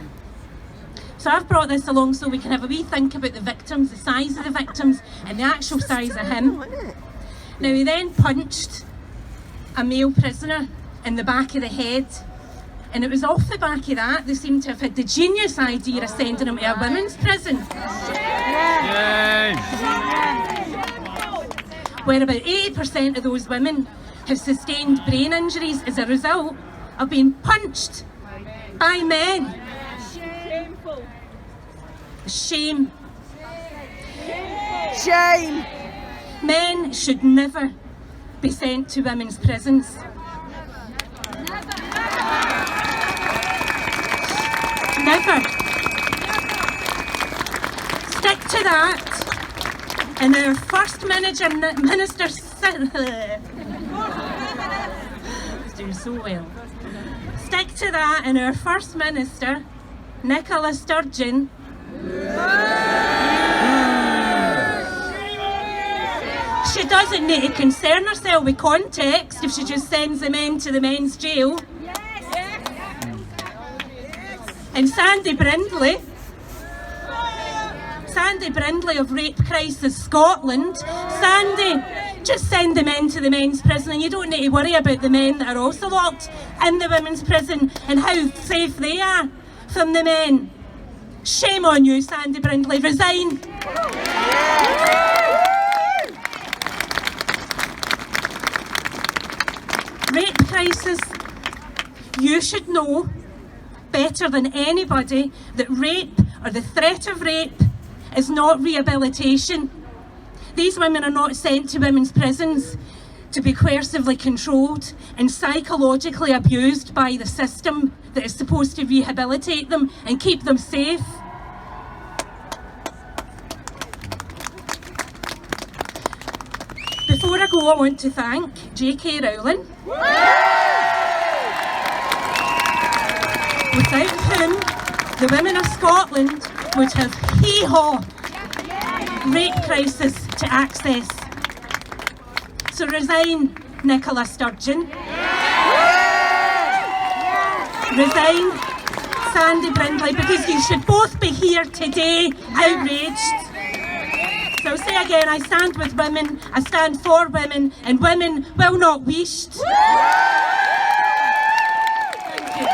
So I've brought this along so we can have a wee think about the victims, the size of the victims and the actual size of him. Now he then punched a male prisoner in the back of the head, and it was off the back of that they seem to have had the genius idea of sending him to a women's prison. Where about 80% of those women have sustained brain injuries as a result of being punched by men. Shame. Shame. Men should never be sent to women's prisons. Never. Stick to that. And our first minister he's doing so well. Stick to that, and our first minister, Nicola Sturgeon, she doesn't need to concern herself with context if she just sends the men to the men's jail. And Sandy Brindley of Rape Crisis Scotland, Sandy, just send the men to the men's prison and you don't need to worry about the men that are also locked in the women's prison and how safe they are from the men. Shame on you, Sandy Brindley, resign. Rape crisis, you should know better than anybody that rape or the threat of rape is not rehabilitation. These women are not sent to women's prisons to be coercively controlled and psychologically abused by the system that is supposed to rehabilitate them and keep them safe. Before I go, I want to thank J.K. Rowling. Without whom the women of Scotland would have hee-haw rape crisis to access. So resign, Nicola Sturgeon. Resign, Sandy Brindley, because you should both be here today outraged. So I'll say again, I stand with women, I stand for women, and women will not wished. Thank you.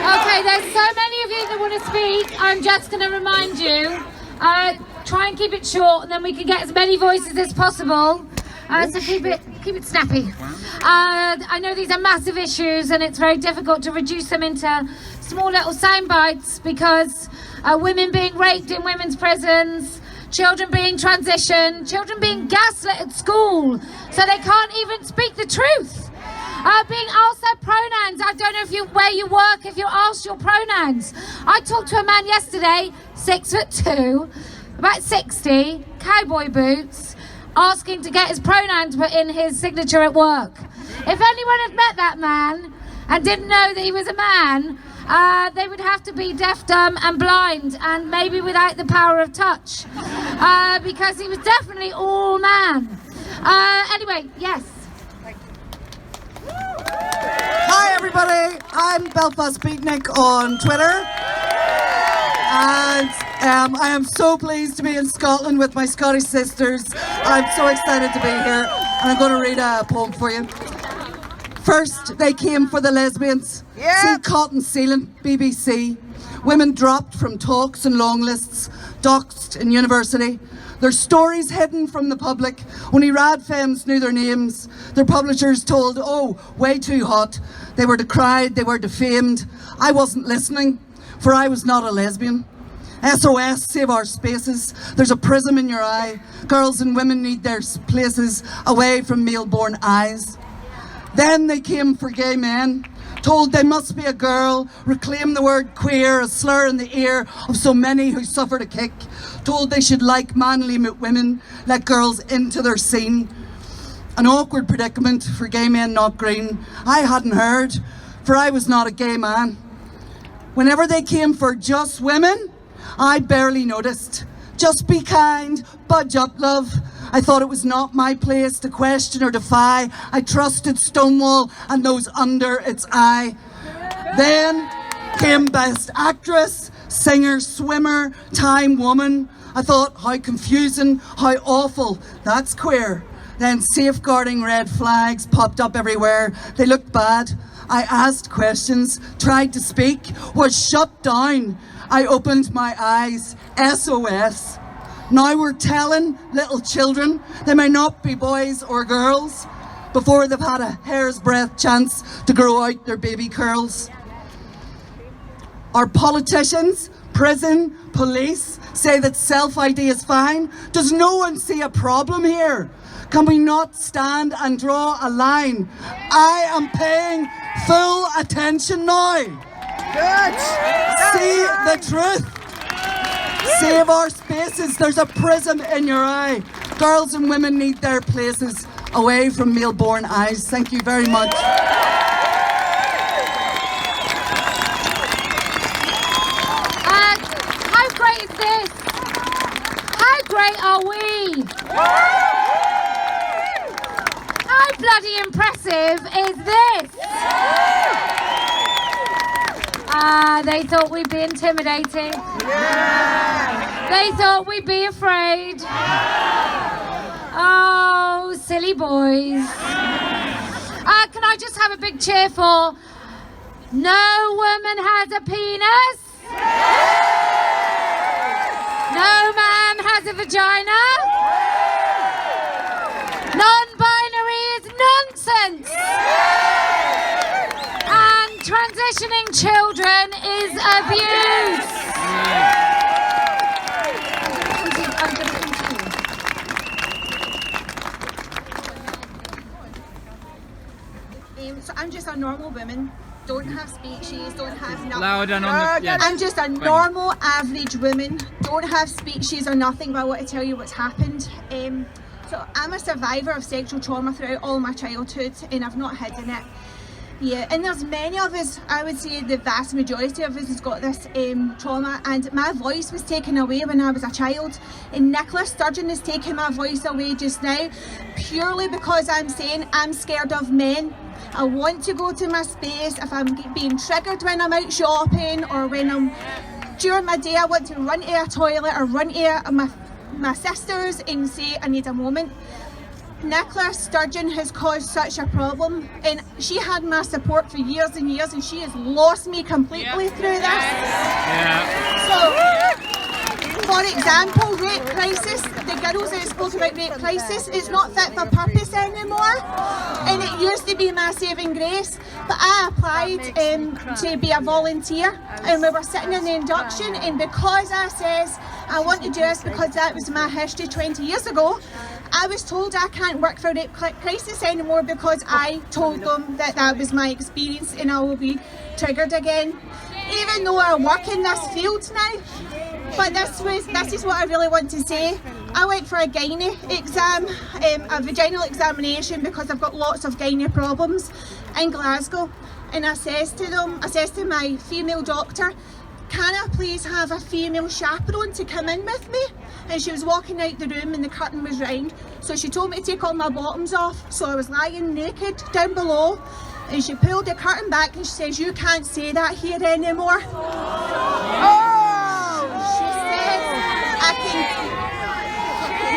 Okay, there's so many of you that want to speak. I'm just going to remind you, try and keep it short, and then we can get as many voices as possible. So keep it snappy. I know these are massive issues, and it's very difficult to reduce them into small little sound bites because women being raped in women's prisons, children being transitioned, children being gaslit at school, so they can't even speak the truth. Being asked their pronouns. I don't know where you work, if you're asked your pronouns. I talked to a man yesterday, 6'2", about 60, cowboy boots, asking to get his pronouns put in his signature at work. If anyone had met that man and didn't know that he was a man, they would have to be deaf, dumb and blind, and maybe without the power of touch, because he was definitely all man. Anyway, yes. Hi everybody, I'm Belfast Beatnik on Twitter, and I am so pleased to be in Scotland with my Scottish sisters. I'm so excited to be here, and I'm going to read a poem for you. First, they came for the lesbians. See Cotton Sealant, BBC. Women dropped from talks and long lists, doxed in university. Their stories hidden from the public. Only rad femmes knew their names. Their publishers told, oh, way too hot. They were decried, they were defamed. I wasn't listening, for I was not a lesbian. SOS, save our spaces. There's a prism in your eye. Girls and women need their places away from male-born eyes. Then they came for gay men, told they must be a girl, reclaim the word queer, a slur in the ear of so many who suffered a kick, told they should like manly women, let girls into their scene. An awkward predicament for gay men not green. I hadn't heard, for I was not a gay man. Whenever they came for just women, I barely noticed. Just be kind, budge up, love. I thought it was not my place to question or defy. I trusted Stonewall and those under its eye. Then came Best Actress, Singer, Swimmer, Time Woman. I thought, how confusing, how awful, that's queer. Then safeguarding red flags popped up everywhere. They looked bad. I asked questions, tried to speak, was shut down. I opened my eyes, SOS. Now we're telling little children they may not be boys or girls before they've had a hair's breadth chance to grow out their baby curls. Our politicians, prison, police say that self-ID is fine. Does no one see a problem here? Can we not stand and draw a line? I am paying full attention now. Good. See the truth. Save our spaces. There's a prism in your eye. Girls and women need their places away from male-born eyes. Thank you very much. How great is this? How great are we? How bloody impressive is this? They thought we'd be intimidating. They thought we'd be afraid. Oh, silly boys. Can I just have a big cheer for no woman has a penis? No man has a vagina? Non-binary is nonsense. And transitioning children is abuse. So I'm just a normal woman, don't have speeches, don't have nothing. Louder on the, yeah. I'm just a normal, average woman, don't have speeches or nothing, but I want to tell you what's happened. So I'm a survivor of sexual trauma throughout all my childhood, and I've not hidden it. Yeah, and there's many of us, I would say the vast majority of us has got this trauma, and my voice was taken away when I was a child, and Nicola Sturgeon is taking my voice away just now, purely because I'm saying I'm scared of men. I want to go to my space. If I'm being triggered when I'm out shopping, or when I'm during my day, I want to run to a toilet or run to my sisters and say I need a moment. Nicola Sturgeon has caused such a problem, and she had my support for years and years, and she has lost me completely through this. So, for example, rape crisis, the girls that spoke about rape crisis, it's not fit for purpose anymore, and it used to be my saving grace, but I applied to be a volunteer, and we were sitting in the induction, and because I says I want to do this because that was my history 20 years ago, I was told I can't work for Rape Crisis anymore because I told them that that was my experience and I will be triggered again. Even though I work in this field now. But this is what I really want to say. I went for a gynae exam, a vaginal examination, because I've got lots of gynae problems in Glasgow. And I says to my female doctor, can I please have a female chaperone to come in with me? And she was walking out the room and the curtain was round. So she told me to take all my bottoms off. So I was lying naked down below. And she pulled the curtain back and she says, you can't say that here anymore. She says,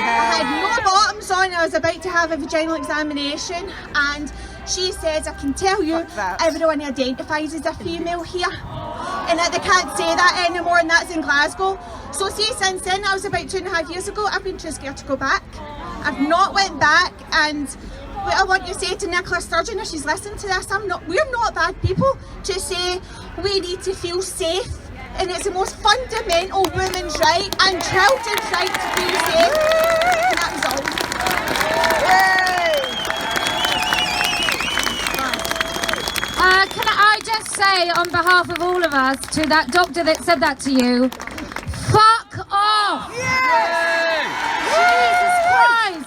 I had no bottoms on, I was about to have a vaginal examination, and she says, I can tell you, everyone identifies as a female here, and that they can't say that anymore, and that's in Glasgow. So see, since then, that was about 2.5 years ago, I've been too scared to go back. I've not went back, and what I want to say to Nicola Sturgeon, if she's listening to this, we're not bad people to say we need to feel safe, and it's the most fundamental women's right and children's right to feel safe, and that was all. Can I just say on behalf of all of us to that doctor that said that to you, fuck off! Jesus Christ!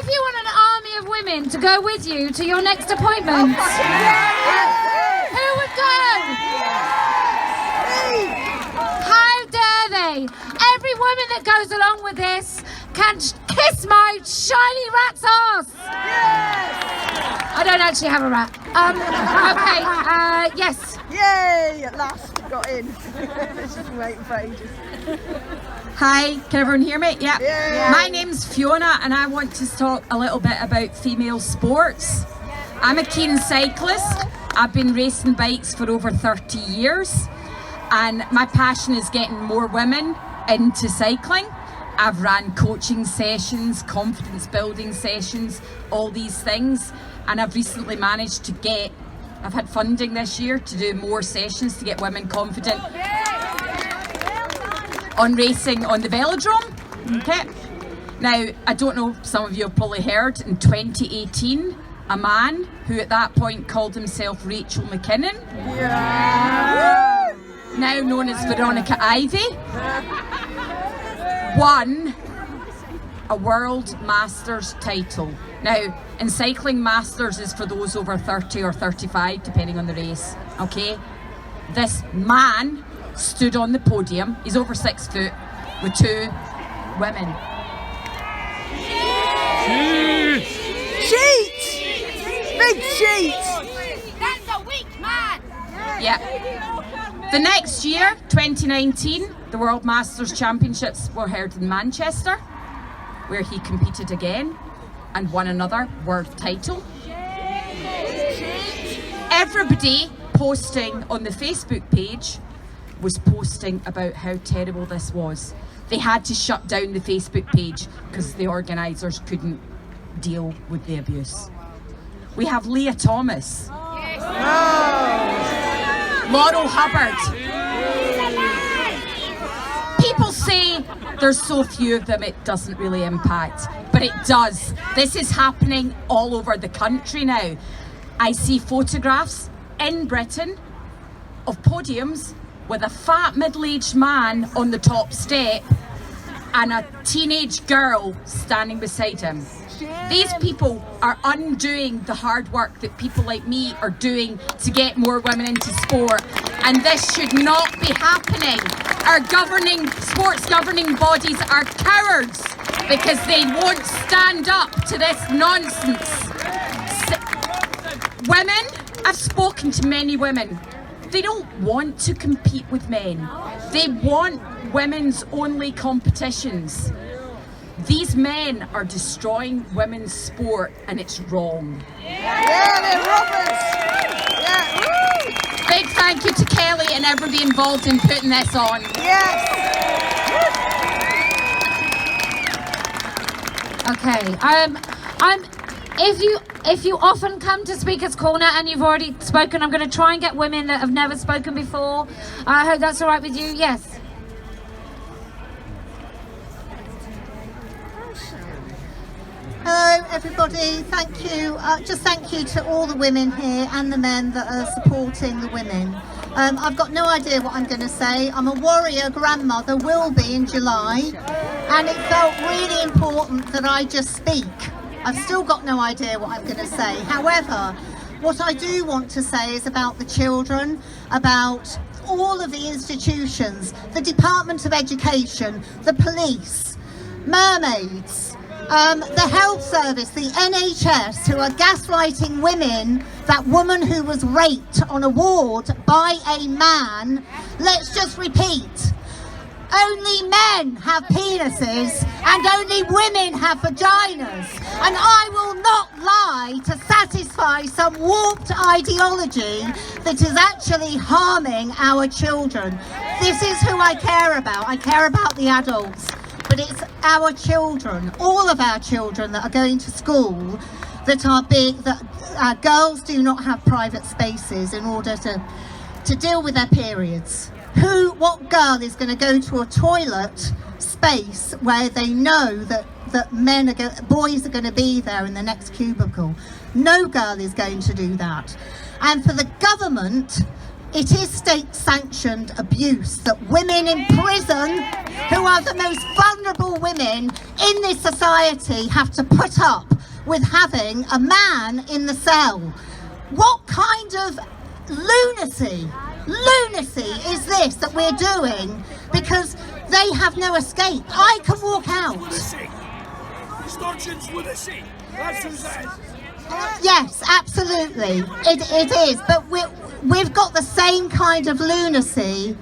If you want an army of women to go with you to your next appointment, who would go? How dare they? Every woman that goes along with this can kiss my shiny rat's ass. I don't actually have a rat. Okay, yes. Yay, at last, got in. This has been waiting for ages. Hi, can everyone hear me? Yeah. Yeah. My name's Fiona and I want to talk a little bit about female sports. I'm a keen cyclist. I've been racing bikes for over 30 years and my passion is getting more women into cycling. I've ran coaching sessions, confidence building sessions, all these things, and I've recently managed to I've had funding this year to do more sessions to get women confident on racing on the velodrome. Okay. Now, I don't know, some of you have probably heard, in 2018, a man who at that point called himself Rachel McKinnon, now known as Veronica Ivy, won a World Masters title. Now, in cycling, Masters is for those over 30 or 35, depending on the race, okay? This man stood on the podium, he's over 6 foot, with 2 women. Cheat! Big cheat! That's a weak man! Yeah. The next year, 2019, the World Masters Championships were held in Manchester, where he competed again and won another world title. Everybody posting on the Facebook page was posting about how terrible this was. They had to shut down the Facebook page because the organisers couldn't deal with the abuse. We have Leah Thomas, Laurel Hubbard. People say there's so few of them it doesn't really impact, but it does. This is happening all over the country now. I see photographs in Britain of podiums with a fat middle-aged man on the top step and a teenage girl standing beside him. These people are undoing the hard work that people like me are doing to get more women into sport, and this should not be happening. Our sports governing bodies are cowards because they won't stand up to this nonsense. Women, I've spoken to many women. They don't want to compete with men. They want women's only competitions. These men are destroying women's sport and it's wrong. Yeah, they're robbers! Yeah. Big thank you to Kelly and everybody involved in putting this on. Yes! Okay, if you often come to Speaker's Corner and you've already spoken, I'm going to try and get women that have never spoken before. I hope that's all right with you. Yes. everybody. Thank you. Just thank you to all the women here and the men that are supporting the women. I've got no idea what I'm going to say. I'm a warrior grandmother, will be in July, and it felt really important that I just speak. I've still got no idea what I'm going to say. However, what I do want to say is about the children, about all of the institutions, the Department of Education, the police, mermaids, the health service, the NHS, who are gaslighting women, that woman who was raped on a ward by a man. Let's just repeat. Only men have penises and only women have vaginas. And I will not lie to satisfy some warped ideology that is actually harming our children. This is who I care about. I care about the adults. But it's our children, all of our children that are going to school, that are big, that girls do not have private spaces in order to deal with their periods. What girl is going to go to a toilet space where they know that boys are going to be there in the next cubicle? No girl is going to do that. And for the government, it is state-sanctioned abuse that women in prison, who are the most vulnerable women in this society, have to put up with having a man in the cell. What kind of lunacy is this that we're doing? Because they have no escape. I can walk out. Yes, absolutely. It is. But we've got the same kind of lunacy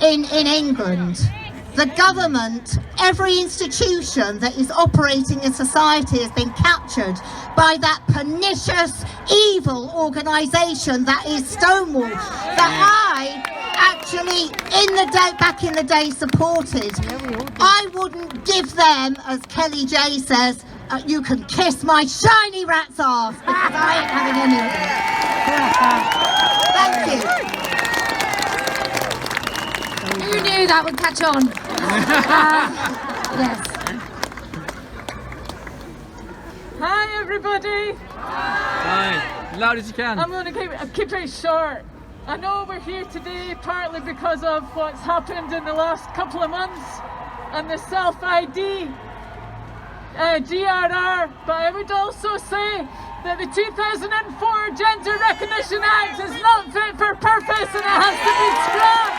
in England. The government, every institution that is operating in society has been captured by that pernicious, evil organisation that is Stonewall, that I actually back in the day supported. I wouldn't give them, as Kellie-Jay says, you can kiss my shiny rat's ass, because I ain't having any of it. Thank you. Who knew that would catch on? Yes. Hi everybody. Hi. Loud as you can. I'm going to keep it short. I know we're here today partly because of what's happened in the last couple of months and the self-ID GRR, but I would also say that the 2004 Gender Recognition Act is not fit for purpose and it has to be scrapped.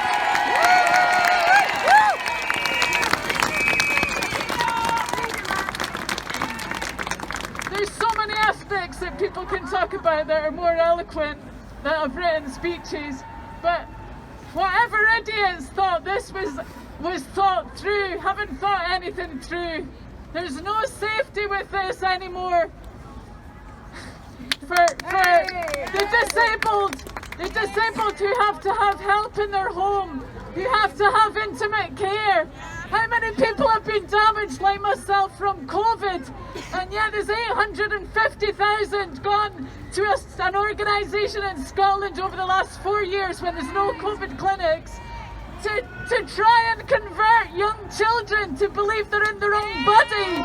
There's so many aspects that people can talk about that are more eloquent, that have written speeches, but whatever idiots thought this was thought through, haven't thought anything through. There's no safety with this anymore. For the disabled who have to have help in their home, who have to have intimate care. How many people have been damaged like myself from COVID? And yet there's 850,000 gone to an organisation in Scotland over the last 4 years when there's no COVID clinics to try and convert young children to believe they're in their own body.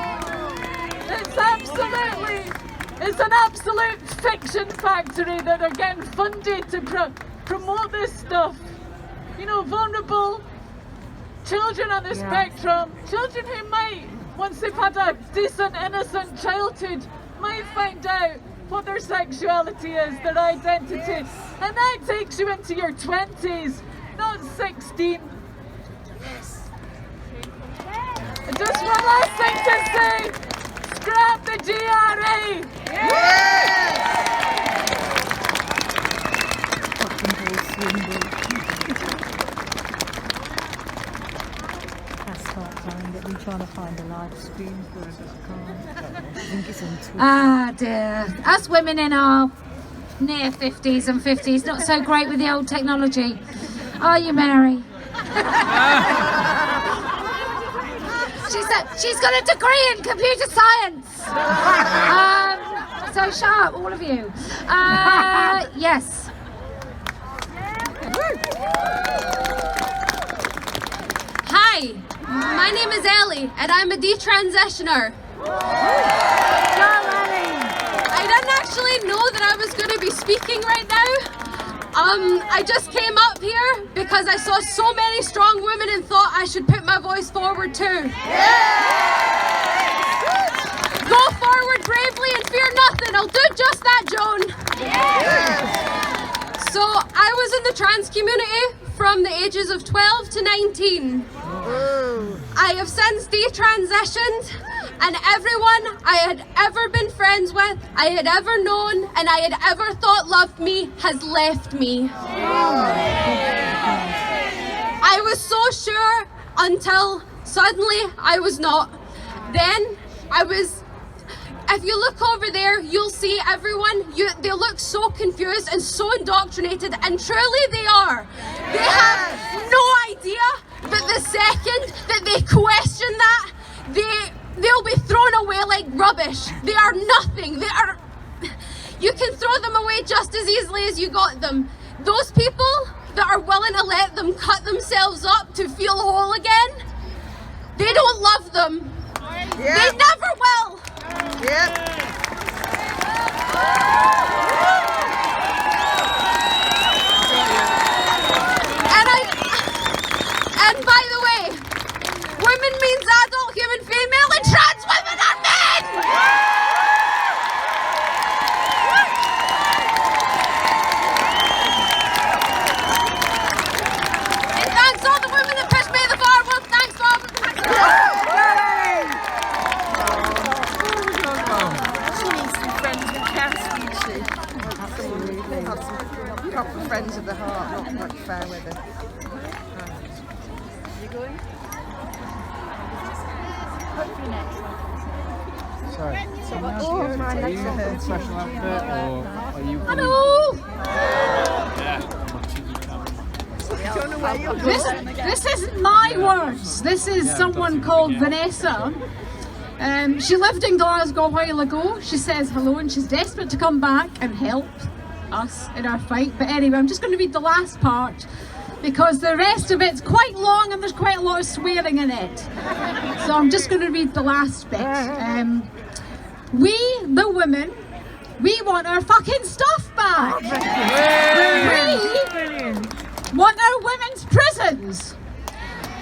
It's an absolute fiction factory that are getting funded to promote this stuff. You know, vulnerable children on the spectrum, children who might, once they've had a decent, innocent childhood, might find out what their sexuality is, their identity. And that takes you into your 20s, not 16. Just one last thing to say, scrap the GRA! I'm trying to find a live stream for it, but I can't. I think it's on Twitter. Ah dear. Us women in our near 50s and 50s, not so great with the old technology. Are you, Mary? She's got a degree in computer science. So sharp, all of you. Yes. Hi, my name is Ellie, and I'm a detransitioner. actually know that I was going to be speaking right now. I just came up here because I saw so many strong women and thought I should put my voice forward too. Go forward bravely and fear nothing. I'll do just that, Joan. So I was in the trans community from the ages of 12 to 19. I have since detransitioned, and everyone I had ever been friends with, I had ever known, and I had ever thought loved me has left me. I was so sure until suddenly I was not. Then I was. If you look over there, you'll see everyone, they look so confused and so indoctrinated, and truly they are. They have no idea, but the second that they question that, they'll be thrown away like rubbish. They are nothing. You can throw them away just as easily as you got them. Those people that are willing to let them cut themselves up to feel whole again, they don't love them. They never will. And by the way, women means adult human female, and trans women are men! And thanks all the women that pushed me to the bar. Well, thanks, Bob. Proper friends of the heart, not like fair weather. You going? Hopefully next. Sorry. So what's your special outfit, or are you? Hello. This isn't my words. This is someone called Vanessa. She lived in Glasgow a while ago. She says hello and she's desperate to come back and help us in our fight. But anyway, I'm just going to read the last part because the rest of it's quite long and there's quite a lot of swearing in it. So I'm just going to read the last bit. We, the women, we want our fucking stuff back. We want our women's prisons,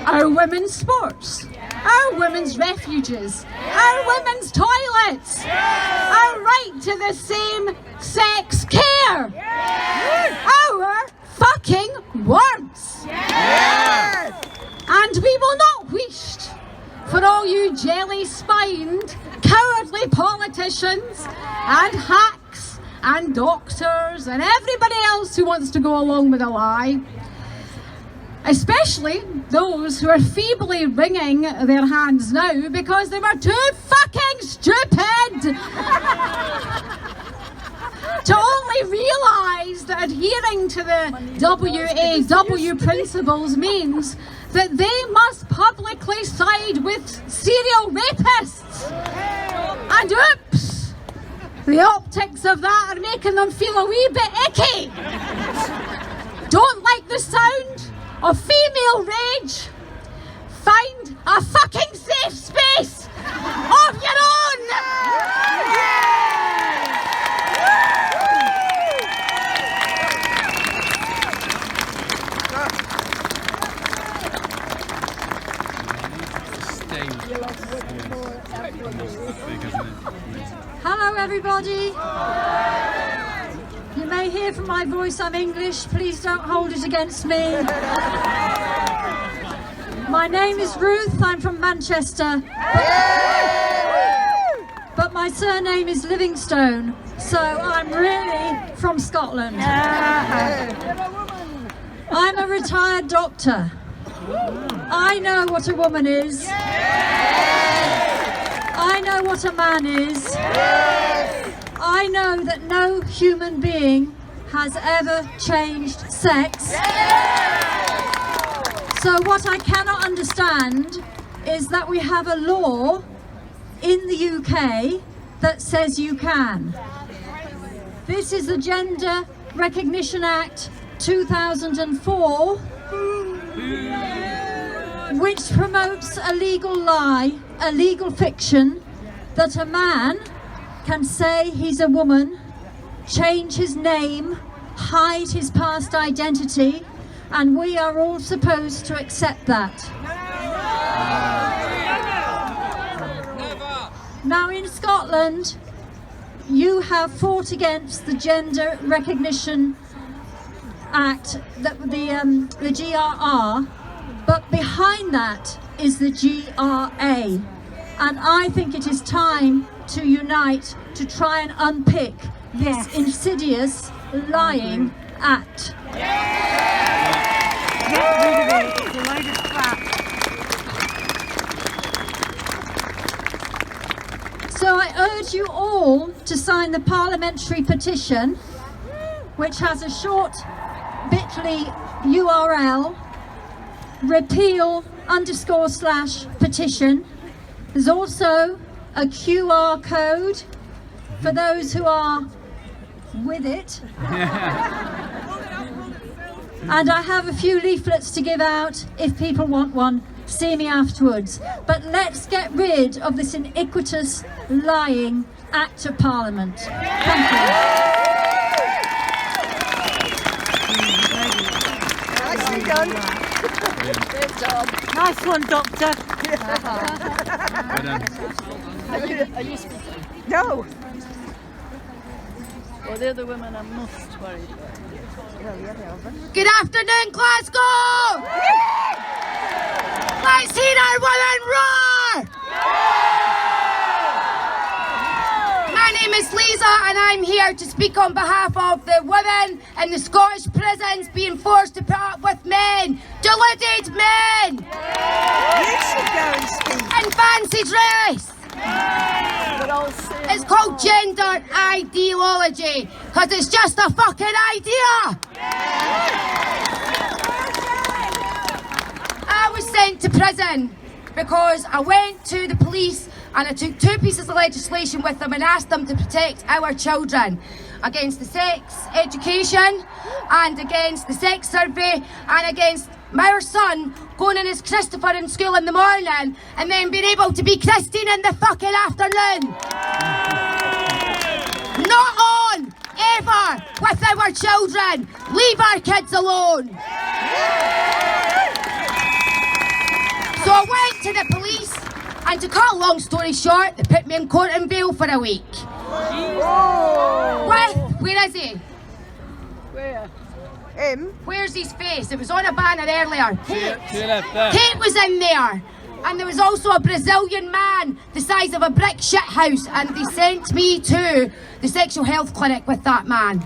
our women's sports, our women's refuges, our women's toilets, our right to the same sex care, our fucking words. And we will not wish for all you jelly-spined, cowardly politicians and hacks and doctors and everybody else who wants to go along with a lie. Especially those who are feebly wringing their hands now because they were too fucking stupid to only realise that adhering to the WAW principles means that they must publicly side with serial rapists. And oops, the optics of that are making them feel a wee bit icky. Don't like the sound of female rage? Find a fucking safe space of your own! Hello everybody. You may hear from my voice I'm English, please don't hold it against me. My name is Ruth, I'm from Manchester. But my surname is Livingstone, so I'm really from Scotland. I'm a retired doctor. I know what a woman is. I know what a man is. I know that no human being has ever changed sex. So what I cannot understand is that we have a law in the UK that says you can. This is the Gender Recognition Act 2004, which promotes a legal lie, a legal fiction, that a man can say he's a woman change his name, hide his past identity, and we are all supposed to accept that. Now in Scotland, you have fought against the Gender Recognition Act, the GRR, but behind that is the GRA. And I think it is time to unite to try and unpick this insidious lying act. Get rid of it, it's a load of crap. So I urge you all to sign the parliamentary petition, which has a short bit.ly URL, repeal_petition. There's also a QR code for those who are with it. And I have a few leaflets to give out if people want one. See me afterwards. But let's get rid of this iniquitous, lying Act of Parliament. Thank you. Nicely done. Great job. Nice one, Doctor. Are you speaking? No. Well, they're the women I'm most worried about. Good afternoon, Glasgow! Let's hear our women roar! My name is Lisa and I'm here to speak on behalf of the women in the Scottish prisons being forced to put up with men, deluded men! You should go and speak. In fancy dress! It's called gender ideology, because it's just a fucking idea! I was sent to prison because I went to the police and I took 2 pieces of legislation with them and asked them to protect our children against the sex education and against the sex survey and against our son going in as Christopher in school in the morning and then being able to be Christine in the fucking afternoon. Not on, ever, with our children. Leave our kids alone. So I went to the police and to cut a long story short, they put me in court in bail for a week. Where is he? Where? Him? Where's his face? It was on a banner earlier. Kate was in there. And there was also a Brazilian man the size of a brick shithouse, and they sent me to the sexual health clinic with that man.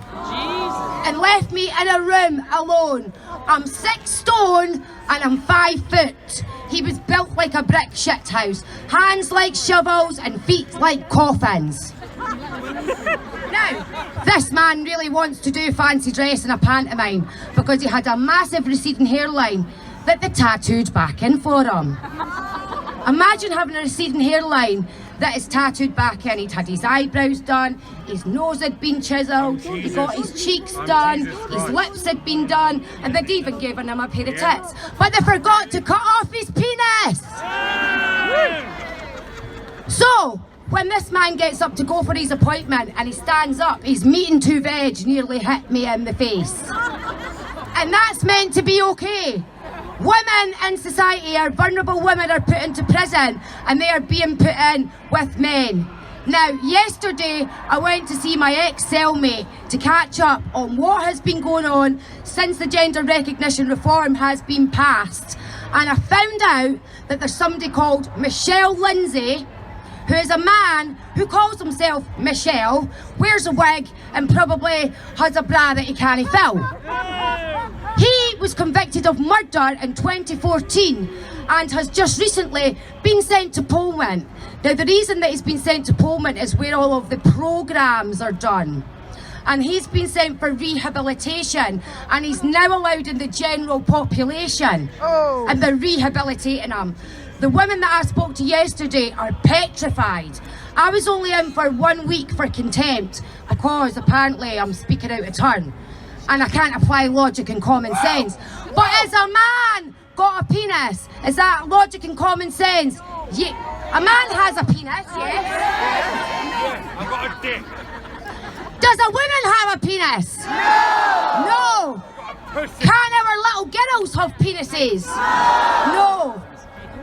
And left me in a room alone. I'm 6 stone and I'm 5 foot. He was built like a brick shithouse. Hands like shovels and feet like coffins. Now, this man really wants to do fancy dress in a pantomime because he had a massive receding hairline that they tattooed back in for him. Imagine having a receding hairline that is tattooed back in. He'd had his eyebrows done, his nose had been chiselled, he got his cheeks done, his lips had been done, and they'd even given him a pair of tits. But they forgot to cut off his penis! So, when this man gets up to go for his appointment and he stands up, his meat and 2 veg nearly hit me in the face. And that's meant to be okay. Women in society, our vulnerable women, are put into prison and they are being put in with men. Now, yesterday I went to see my ex-cellmate to catch up on what has been going on since the gender recognition reform has been passed. And I found out that there's somebody called Michelle Lindsay, who is a man who calls himself Michelle, wears a wig and probably has a bra that he can't fill. He was convicted of murder in 2014 and has just recently been sent to Poland. Now the reason that he's been sent to Poland is where all of the programmes are done. And he's been sent for rehabilitation and he's now allowed in the general population. And they're rehabilitating him. The women that I spoke to yesterday are petrified. I was only in for 1 week for contempt because apparently I'm speaking out of turn and I can't apply logic and common sense. But as a man got a penis, is that logic and common sense? Yeah. A man has a penis, yes? I've got a dick. Does a woman have a penis? No. Can our little girls have penises? No.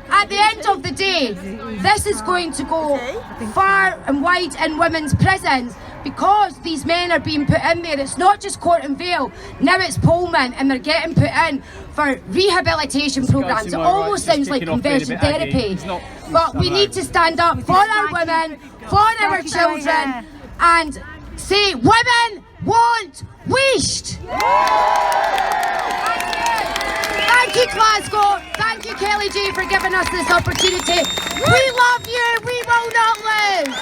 At the end of the day, this is going to go far and wide in women's prisons because these men are being put in there. It's not just Court and Vale, now it's Pullman, and they're getting put in for rehabilitation programmes. It almost sounds like conversion therapy. But we need to stand up for our women, for our children, and say, women want wished! Thank you, Glasgow. Thank you, Kellie-Jay, for giving us this opportunity. We love you. We will not lose.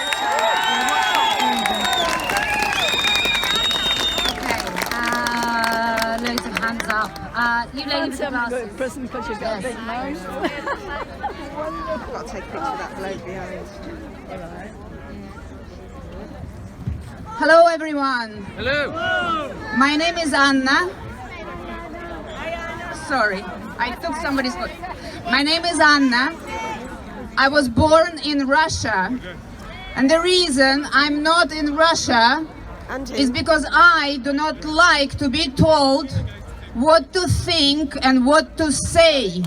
Okay, loads of hands up. You lady with the glasses. Prison because you've got a big nose. I've got to take a picture of that bloke behind. Hello, everyone. Hello. My name is Anna. Sorry, I took somebody's book. My name is Anna. I was born in Russia. And the reason I'm not in Russia is because I do not like to be told what to think and what to say.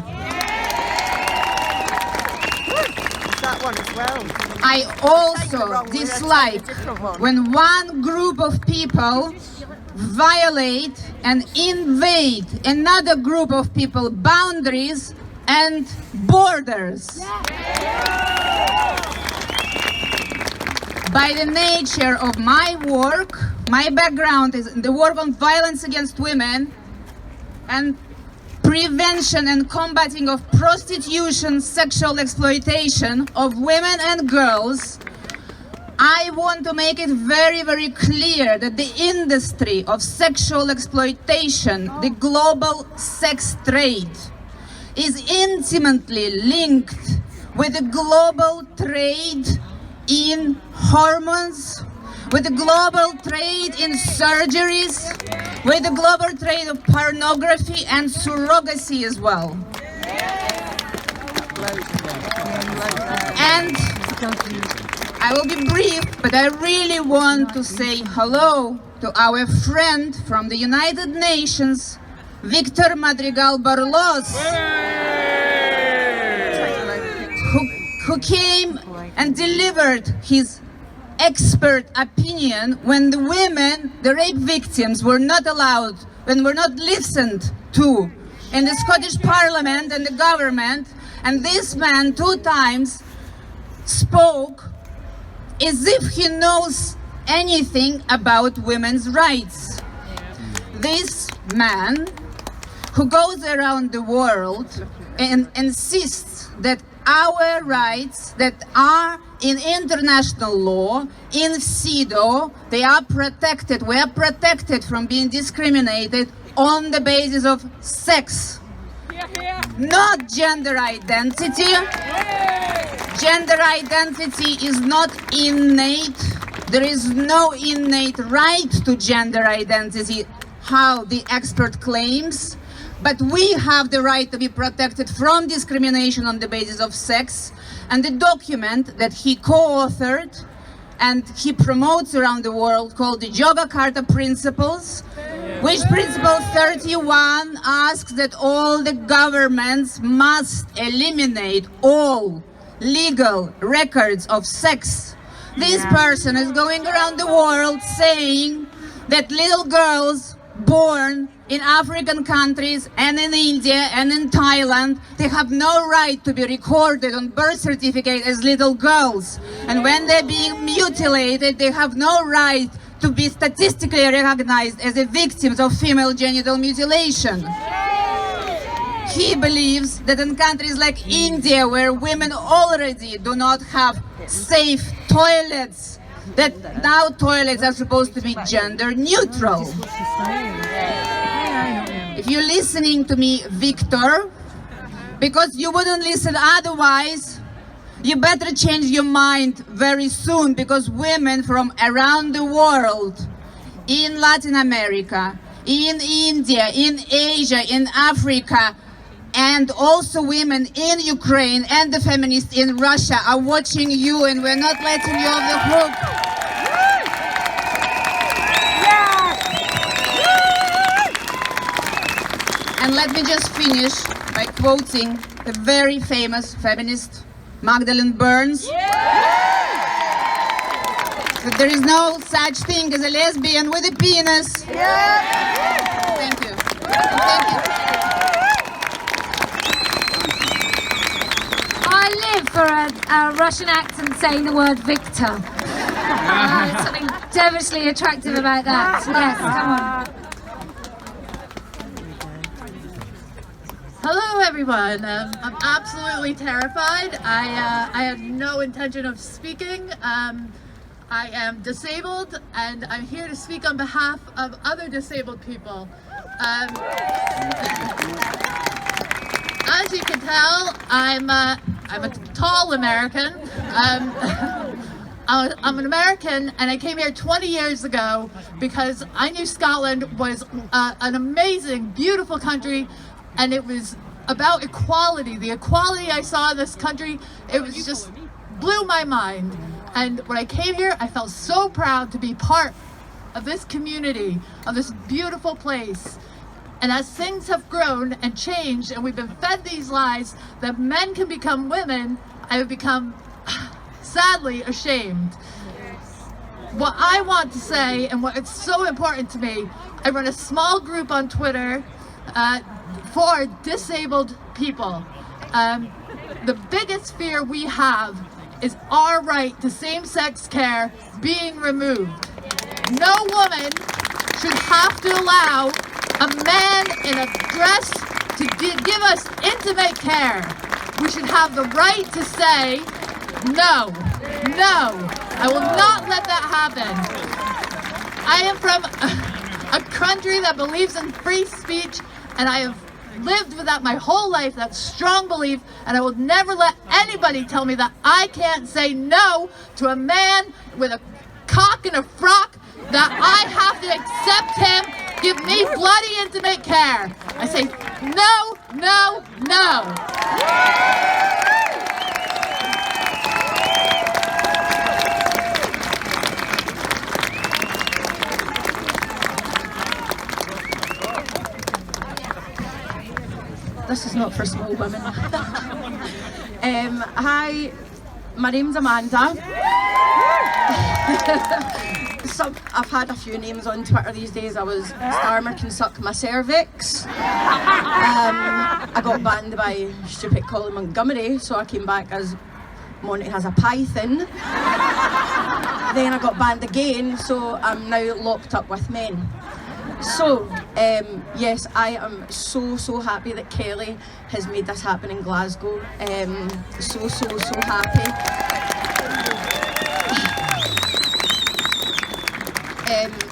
That one as well. I also dislike when one group of people violate and invade another group of people boundaries and borders. By the nature of my work, my background is in the work on violence against women and prevention and combating of prostitution, sexual exploitation of women and girls. I want to make it very, very clear that the industry of sexual exploitation, the global sex trade, is intimately linked with the global trade in hormones, with the global trade in surgeries, with the global trade of pornography and surrogacy as well. And I will be brief, but I really want to say hello to our friend from the United Nations, Victor Madrigal-Borloz, who came and delivered his expert opinion when the women, the rape victims, were not allowed, when were not listened to in the Scottish Parliament and the government. And this man 2 times spoke as if he knows anything about women's rights. This man, who goes around the world and insists that our rights that are in international law, in CEDAW, they are protected. We are protected from being discriminated on the basis of sex, not gender identity. Gender identity is not innate. There is no innate right to gender identity, how the expert claims. But we have the right to be protected from discrimination on the basis of sex. And the document that he co-authored and he promotes around the world, called the Yogyakarta Principles, which Principle 31 asks that all the governments must eliminate all legal records of sex. This person is going around the world saying that little girls born in African countries and in India and in Thailand, they have no right to be recorded on birth certificate as little girls. And when they're being mutilated, they have no right to be statistically recognized as the victims of female genital mutilation. He believes that in countries like India, where women already do not have safe toilets, that now toilets are supposed to be gender neutral. If you're listening to me, Victor, because you wouldn't listen otherwise, you better change your mind very soon, because women from around the world, in Latin America, in India, in Asia, in Africa, and also women in Ukraine and the feminists in Russia are watching you, and we're not letting you off the hook. And let me just finish by quoting the very famous feminist Magdalene Burns. That there is no such thing as a lesbian with a penis. Thank you. Thank you. I live for a Russian accent saying the word Victor. There's something devilishly attractive about that. Yes, come on. Hello everyone, I'm absolutely terrified. I had no intention of speaking. I am disabled and I'm here to speak on behalf of other disabled people. As you can tell, I'm a tall American. I'm an American and I came here 20 years ago because I knew Scotland was an amazing, beautiful country, and it was about equality. The equality I saw in this country, it was just blew my mind. And when I came here, I felt so proud to be part of this community, of this beautiful place. And as things have grown and changed, and we've been fed these lies that men can become women, I have become sadly ashamed. What I want to say, and what it's so important to me, I run a small group on Twitter for disabled people. The biggest fear we have is our right to same-sex care being removed. No woman should have to allow a man in a dress to give us intimate care. We should have the right to say, no, I will not let that happen. I am from a country that believes in free speech, and I have lived with that my whole life, that strong belief, and I will never let anybody tell me that I can't say no to a man with a cock and a frock, that I have to accept him, give me bloody intimate care. I say no, no, no. This is not for small women. Hi, my name's Amanda. I've had a few names on Twitter these days. I was Starmer Can Suck My Cervix. I got banned by stupid Colin Montgomery, so I came back as Monty Has a Python. Then I got banned again, so I'm now locked up with men. So, yes, I am so happy that Kelly has made this happen in Glasgow. So happy.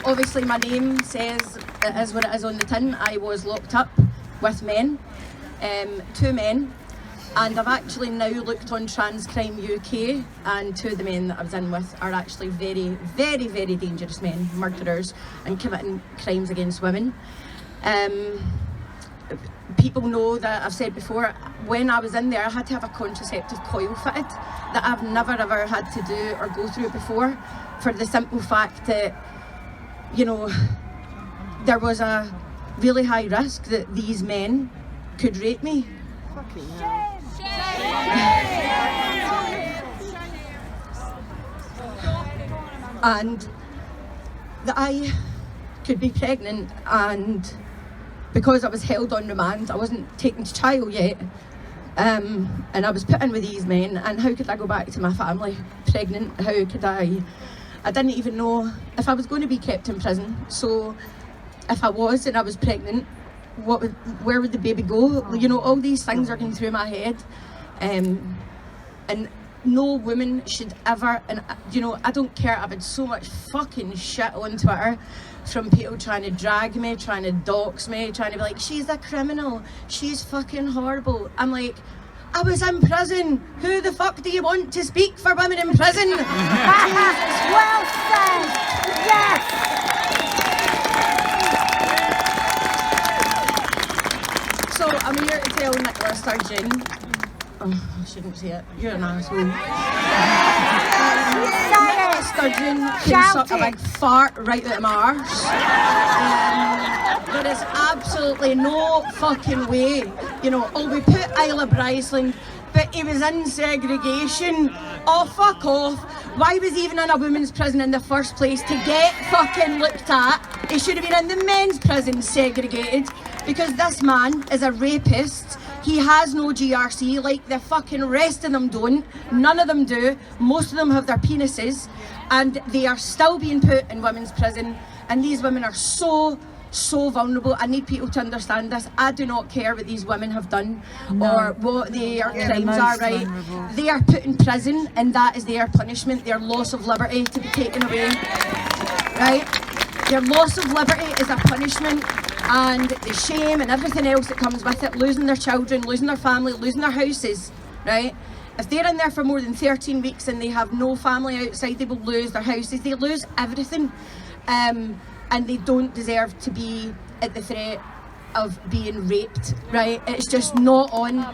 Obviously my name says it is what it is on the tin. I was locked up with men, 2 men, and I've actually now looked on Trans Crime UK, and 2 of the men that I was in with are actually very dangerous men, murderers and committing crimes against women. People know that I've said before, when I was in there I had to have a contraceptive coil fitted that I've never ever had to do or go through before, for the simple fact that, you know, there was a really high risk that these men could rape me. And that I could be pregnant, and because I was held on remand, I wasn't taken to trial yet, and I was put in with these men, and how could I go back to my family pregnant? How could I didn't even know if I was going to be kept in prison, so if I was and I was pregnant, where would the baby go? You know, all these things are going through my head, and no woman should ever, and you know, I don't care, I've had so much fucking shit on Twitter from people trying to drag me, trying to dox me, trying to be like, she's a criminal, she's fucking horrible. I'm like, I was in prison. Who the fuck do you want to speak for women in prison? Well said. Yes. So I'm here to tell Nicola Sturgeon. Oh, I shouldn't say it. You're an asshole. sturgeon can suck a big fart right out of my arse. There is absolutely no fucking way. You know, oh, we put Isle of Bryceland, but he was in segregation. Oh, fuck off. Why was he even in a women's prison in the first place to get fucking looked at? He should have been in the men's prison segregated, because this man is a rapist. He has no GRC like the fucking rest of them don't. None of them do. Most of them have their penises, and they are still being put in women's prison, and these women are so vulnerable. I need people to understand this. I do not care what these women have done or what their crimes are, right? Vulnerable. They are put in prison, and that is their punishment, their loss of liberty to be taken away, right? Their loss of liberty is a punishment, and the shame and everything else that comes with it, losing their children, losing their family, losing their houses, right? If they're in there for more than 13 weeks and they have no family outside, they will lose their houses, they lose everything. And they don't deserve to be at the threat of being raped, right? It's just not on.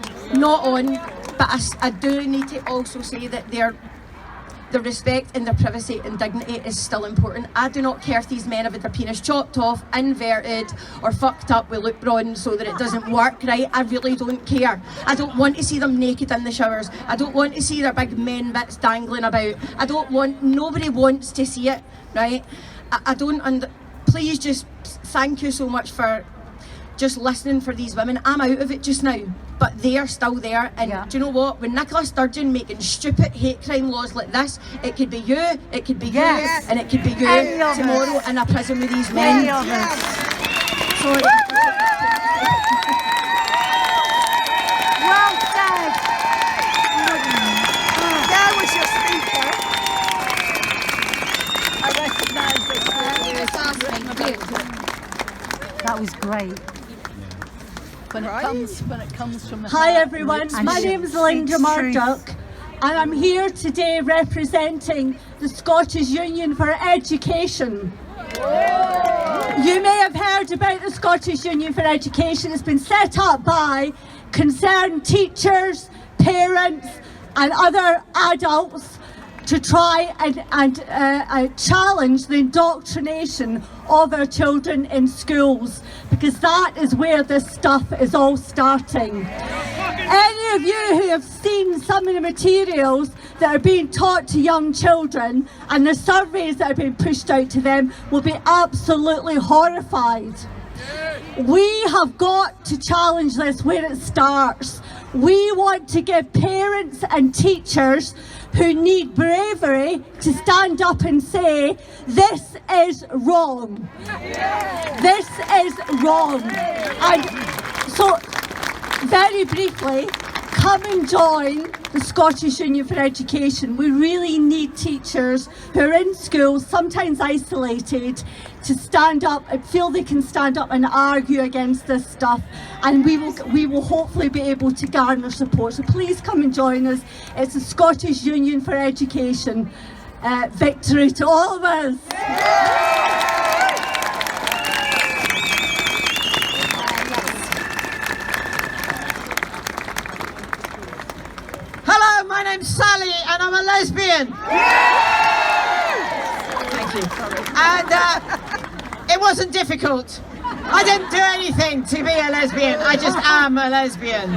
But I do need to also say that the respect and their privacy and dignity is still important. I do not care if these men have had their penis chopped off, inverted, or fucked up with lip bronze so that it doesn't work, right? I really don't care. I don't want to see them naked in the showers. I don't want to see their big men bits dangling about. Nobody wants to see it, right? Please just thank you so much for just listening for these women. I'm out of it just now, but they are still there. And do you know what? When Nicola Sturgeon making stupid hate crime laws like this, it could be you, it could be you, and it could be you tomorrow in a prison with these men. Sorry. Well said. There was your speaker. I recognise it. That was great. When it comes from the Hi heart. everyone, my name is Linda Murdoch, and I'm here today representing the Scottish Union for Education. You may have heard about the Scottish Union for Education. It's been set up by concerned teachers, parents and other adults to try and challenge the indoctrination of our children in schools, because that is where this stuff is all starting. Any of you who have seen some of the materials that are being taught to young children and the surveys that are being pushed out to them will be absolutely horrified. We have got to challenge this where it starts. We want to give parents and teachers who need bravery to stand up and say, this is wrong. This is wrong. And so, very briefly, come and join the Scottish Union for Education. We really need teachers who are in schools, sometimes isolated, to stand up and feel they can stand up and argue against this stuff, and we will hopefully be able to garner support. So please come and join us. It's the Scottish Union for Education. Victory to all of us. Hello, my name's Sally and I'm a lesbian. Thank you. And it wasn't difficult. I didn't do anything to be a lesbian. I just am a lesbian.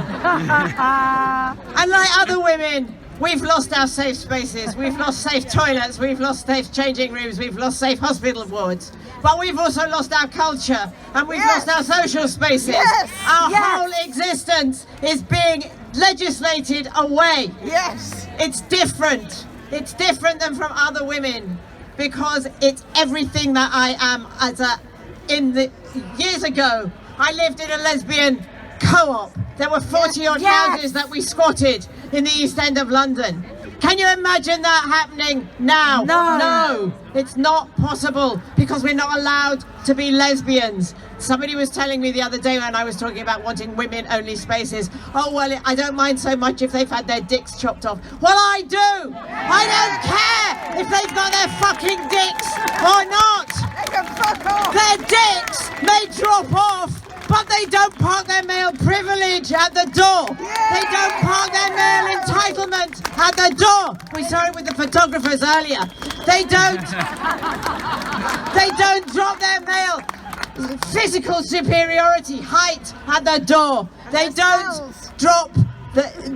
Unlike other women, we've lost our safe spaces. We've lost safe toilets. We've lost safe changing rooms. We've lost safe hospital wards. But we've also lost our culture and we've lost our social spaces. Our whole existence is being legislated away. It's different. It's different than from other women because it's everything that I am years ago. I lived in a lesbian co-op. There were 40 odd houses that we squatted in the East End of London. Can you imagine that happening now? No, it's not possible because we're not allowed to be lesbians. Somebody was telling me the other day when I was talking about wanting women-only spaces, oh well, I don't mind so much if they've had their dicks chopped off. Well, I do! I don't care if they've got their fucking dicks or not! They can fuck off! Their dicks may drop off, but But they don't park their male privilege at the door. They don't park their male entitlement at the door. We saw it with the photographers earlier. They don't drop their male physical superiority, height at the door. They don't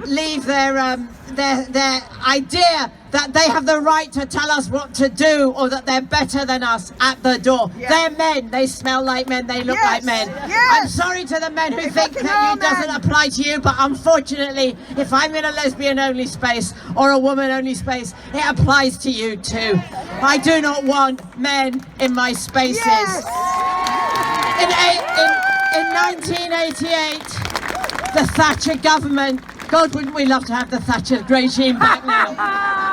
leave their idea that they have the right to tell us what to do or that they're better than us at the door. They're men. They smell like men. They look like men. I'm sorry to the men who think that it doesn't apply to you, but unfortunately, if I'm in a lesbian-only space or a woman-only space, it applies to you too. I do not want men in my spaces. In 1988, the Thatcher government, God, wouldn't we love to have the Thatcher regime back now?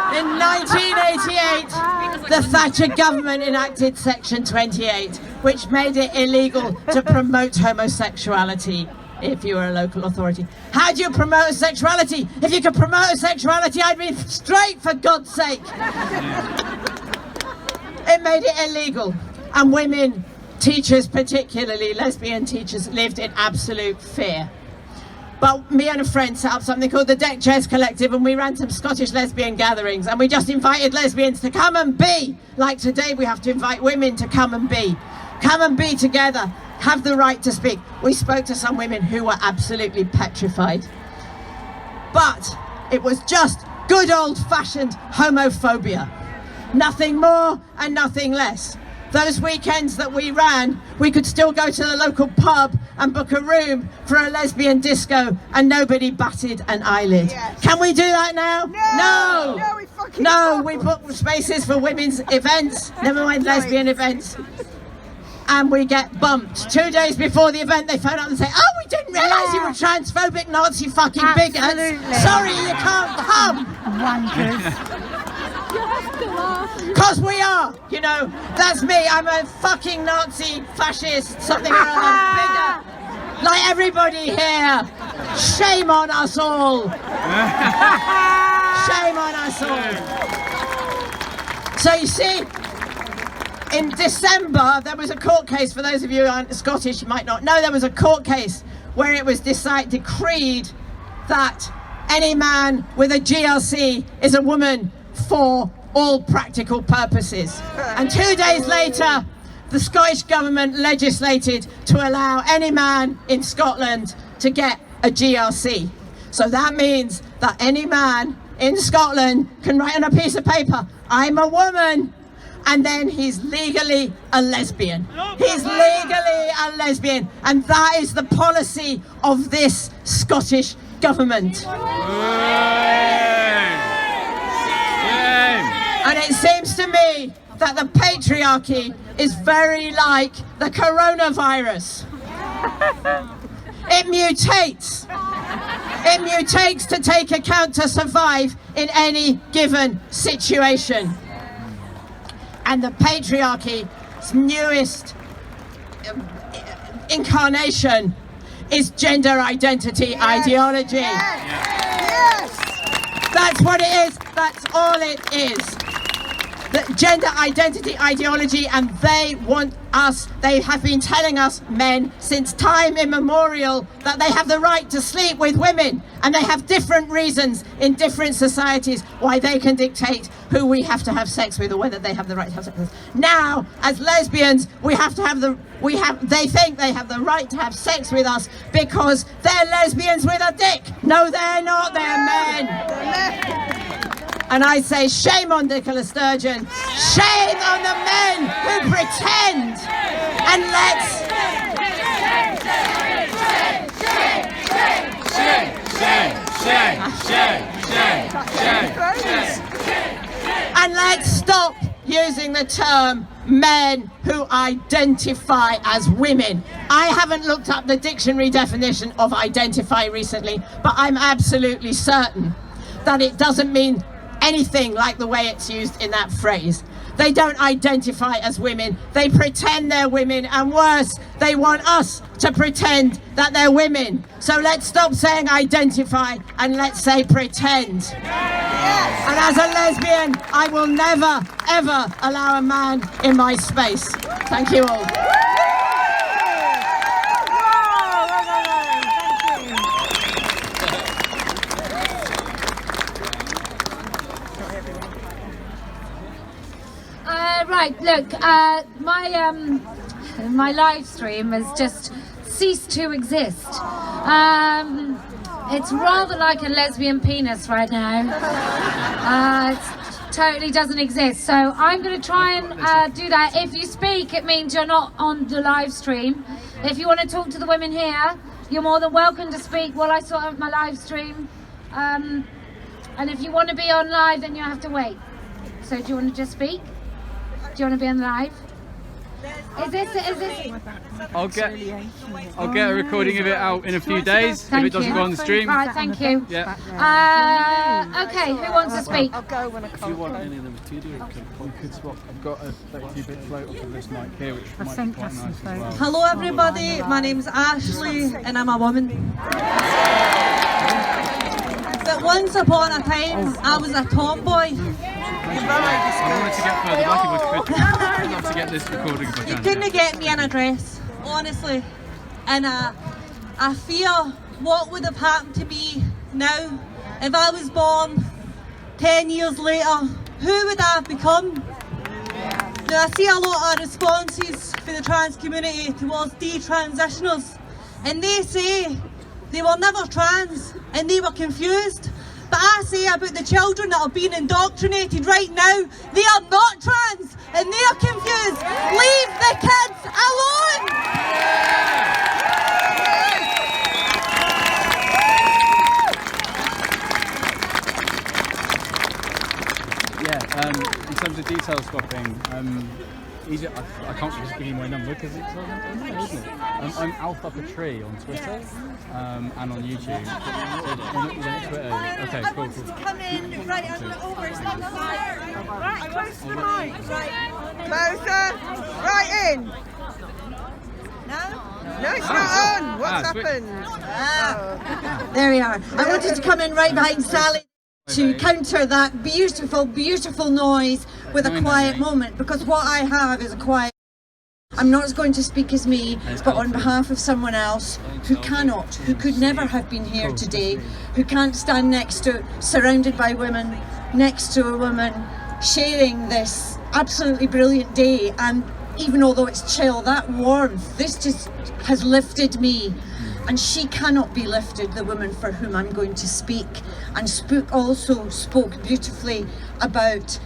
In 1988, the Thatcher government enacted Section 28, which made it illegal to promote homosexuality if you were a local authority. How do you promote sexuality? If you could promote sexuality, I'd be straight, for God's sake. It made it illegal, and women, teachers, particularly lesbian teachers, lived in absolute fear. But me and a friend set up something called the Deck Chairs Collective, and we ran some Scottish lesbian gatherings, and we just invited lesbians to come and be. Like today, we have to invite women to come and be together, have the right to speak. We spoke to some women who were absolutely petrified. But it was just good old-fashioned homophobia. Nothing more and nothing less. Those weekends that we ran, we could still go to the local pub and book a room for a lesbian disco and nobody batted an eyelid. Can we do that now? No, we book spaces for women's events, never mind lesbian events. And we get bumped. 2 days before the event, they phone up and say, "Oh, we didn't realise you were transphobic Nazi fucking bigots. Sorry, you can't come." Because we are, you know, that's me. I'm a fucking Nazi, fascist, something or other, bigger. Like everybody here. Shame on us all. Shame on us all. So you see, in December, there was a court case. For those of you who aren't Scottish, you might not know, there was a court case where it was decreed that any man with a GLC is a woman for all practical purposes. And 2 days later, the Scottish government legislated to allow any man in Scotland to get a GLC. So that means that any man in Scotland can write on a piece of paper, "I'm a woman," and then he's legally a lesbian. He's legally a lesbian, and that is the policy of this Scottish government. And it seems to me that the patriarchy is very like the coronavirus. It mutates. It mutates to take account to survive in any given situation. And the patriarchy's newest incarnation is gender identity ideology. That's what it is. That's all it is. The gender identity ideology, and they want us, they have been telling us men since time immemorial that they have the right to sleep with women, and they have different reasons in different societies why they can dictate who we have to have sex with or whether they have the right to have sex with us. Now, as lesbians, they think they have the right to have sex with us because they're lesbians with a dick. No, they're not, they're men. And I say, shame on Nicola Sturgeon, shame on the men who pretend, and let's stop using the term men who identify as women. I haven't looked up the dictionary definition of identify recently, but I'm absolutely certain that it doesn't mean anything like the way it's used in that phrase. They don't identify as women, they pretend they're women, and worse, they want us to pretend that they're women. So let's stop saying identify and let's say pretend. And as a lesbian, I will never, ever allow a man in my space. Thank you all. Right, look, my live stream has just ceased to exist. It's rather like a lesbian penis right now. It totally doesn't exist. So I'm going to try and do that. If you speak, it means you're not on the live stream. If you want to talk to the women here, you're more than welcome to speak while I sort out my live stream. And if you want to be on live, then you have to wait. So do you want to just speak? Do you want to be on live? Is this? I'll get a recording of it out in a few days if it doesn't go on the stream. Right, thank you. Yeah. Okay, who wants to speak? If you want any of them to do, we could swap. I've got a few bits float off of this mic here, which might be quite nice as well. Hello everybody, my name's Ashley and I'm a woman. But once upon a time, I was a tomboy. I wanted to get further back if I could. I'd love to get this recording if I can. You couldn't get me in a dress, honestly. And I fear what would have happened to me now if I was born 10 years later. Who would I have become? Now, I see a lot of responses for the trans community towards detransitioners, and they say they were never trans and they were confused. But I say about the children that are being indoctrinated right now, they are not trans and they are confused. Leave the kids alone! Yeah, in terms of detail swapping, I can't just give you my number because it's on, isn't it? I'm Alpha Tree on Twitter and on YouTube. Twitter. Okay, cool. Come in right over. Right, close to the mic. Right. Closer. Right in. No? No, it's not on. What's happened? There we are. I wanted to come in right behind Sally to counter that beautiful, beautiful noise with a quiet moment, because what I have is a quiet. I'm not going to speak as me, but on behalf of someone else who cannot, who could never have been here today, who can't stand next to, surrounded by women, next to a woman, sharing this absolutely brilliant day. And even although it's chill, that warmth, this just has lifted me. And she cannot be lifted, the woman for whom I'm going to speak. And also spoke beautifully about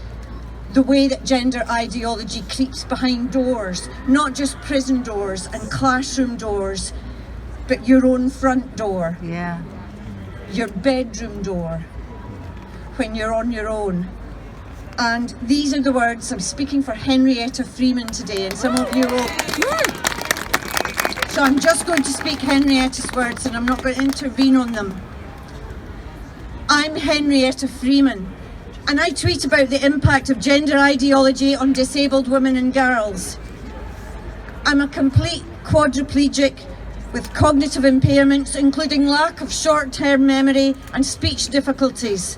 the way that gender ideology creeps behind doors, not just prison doors and classroom doors, but your own front door, your bedroom door, when you're on your own. And these are the words. I'm speaking for Henrietta Freeman today, and some of you will... So I'm just going to speak Henrietta's words and I'm not going to intervene on them. I'm Henrietta Freeman and I tweet about the impact of gender ideology on disabled women and girls. I'm a complete quadriplegic with cognitive impairments, including lack of short-term memory and speech difficulties.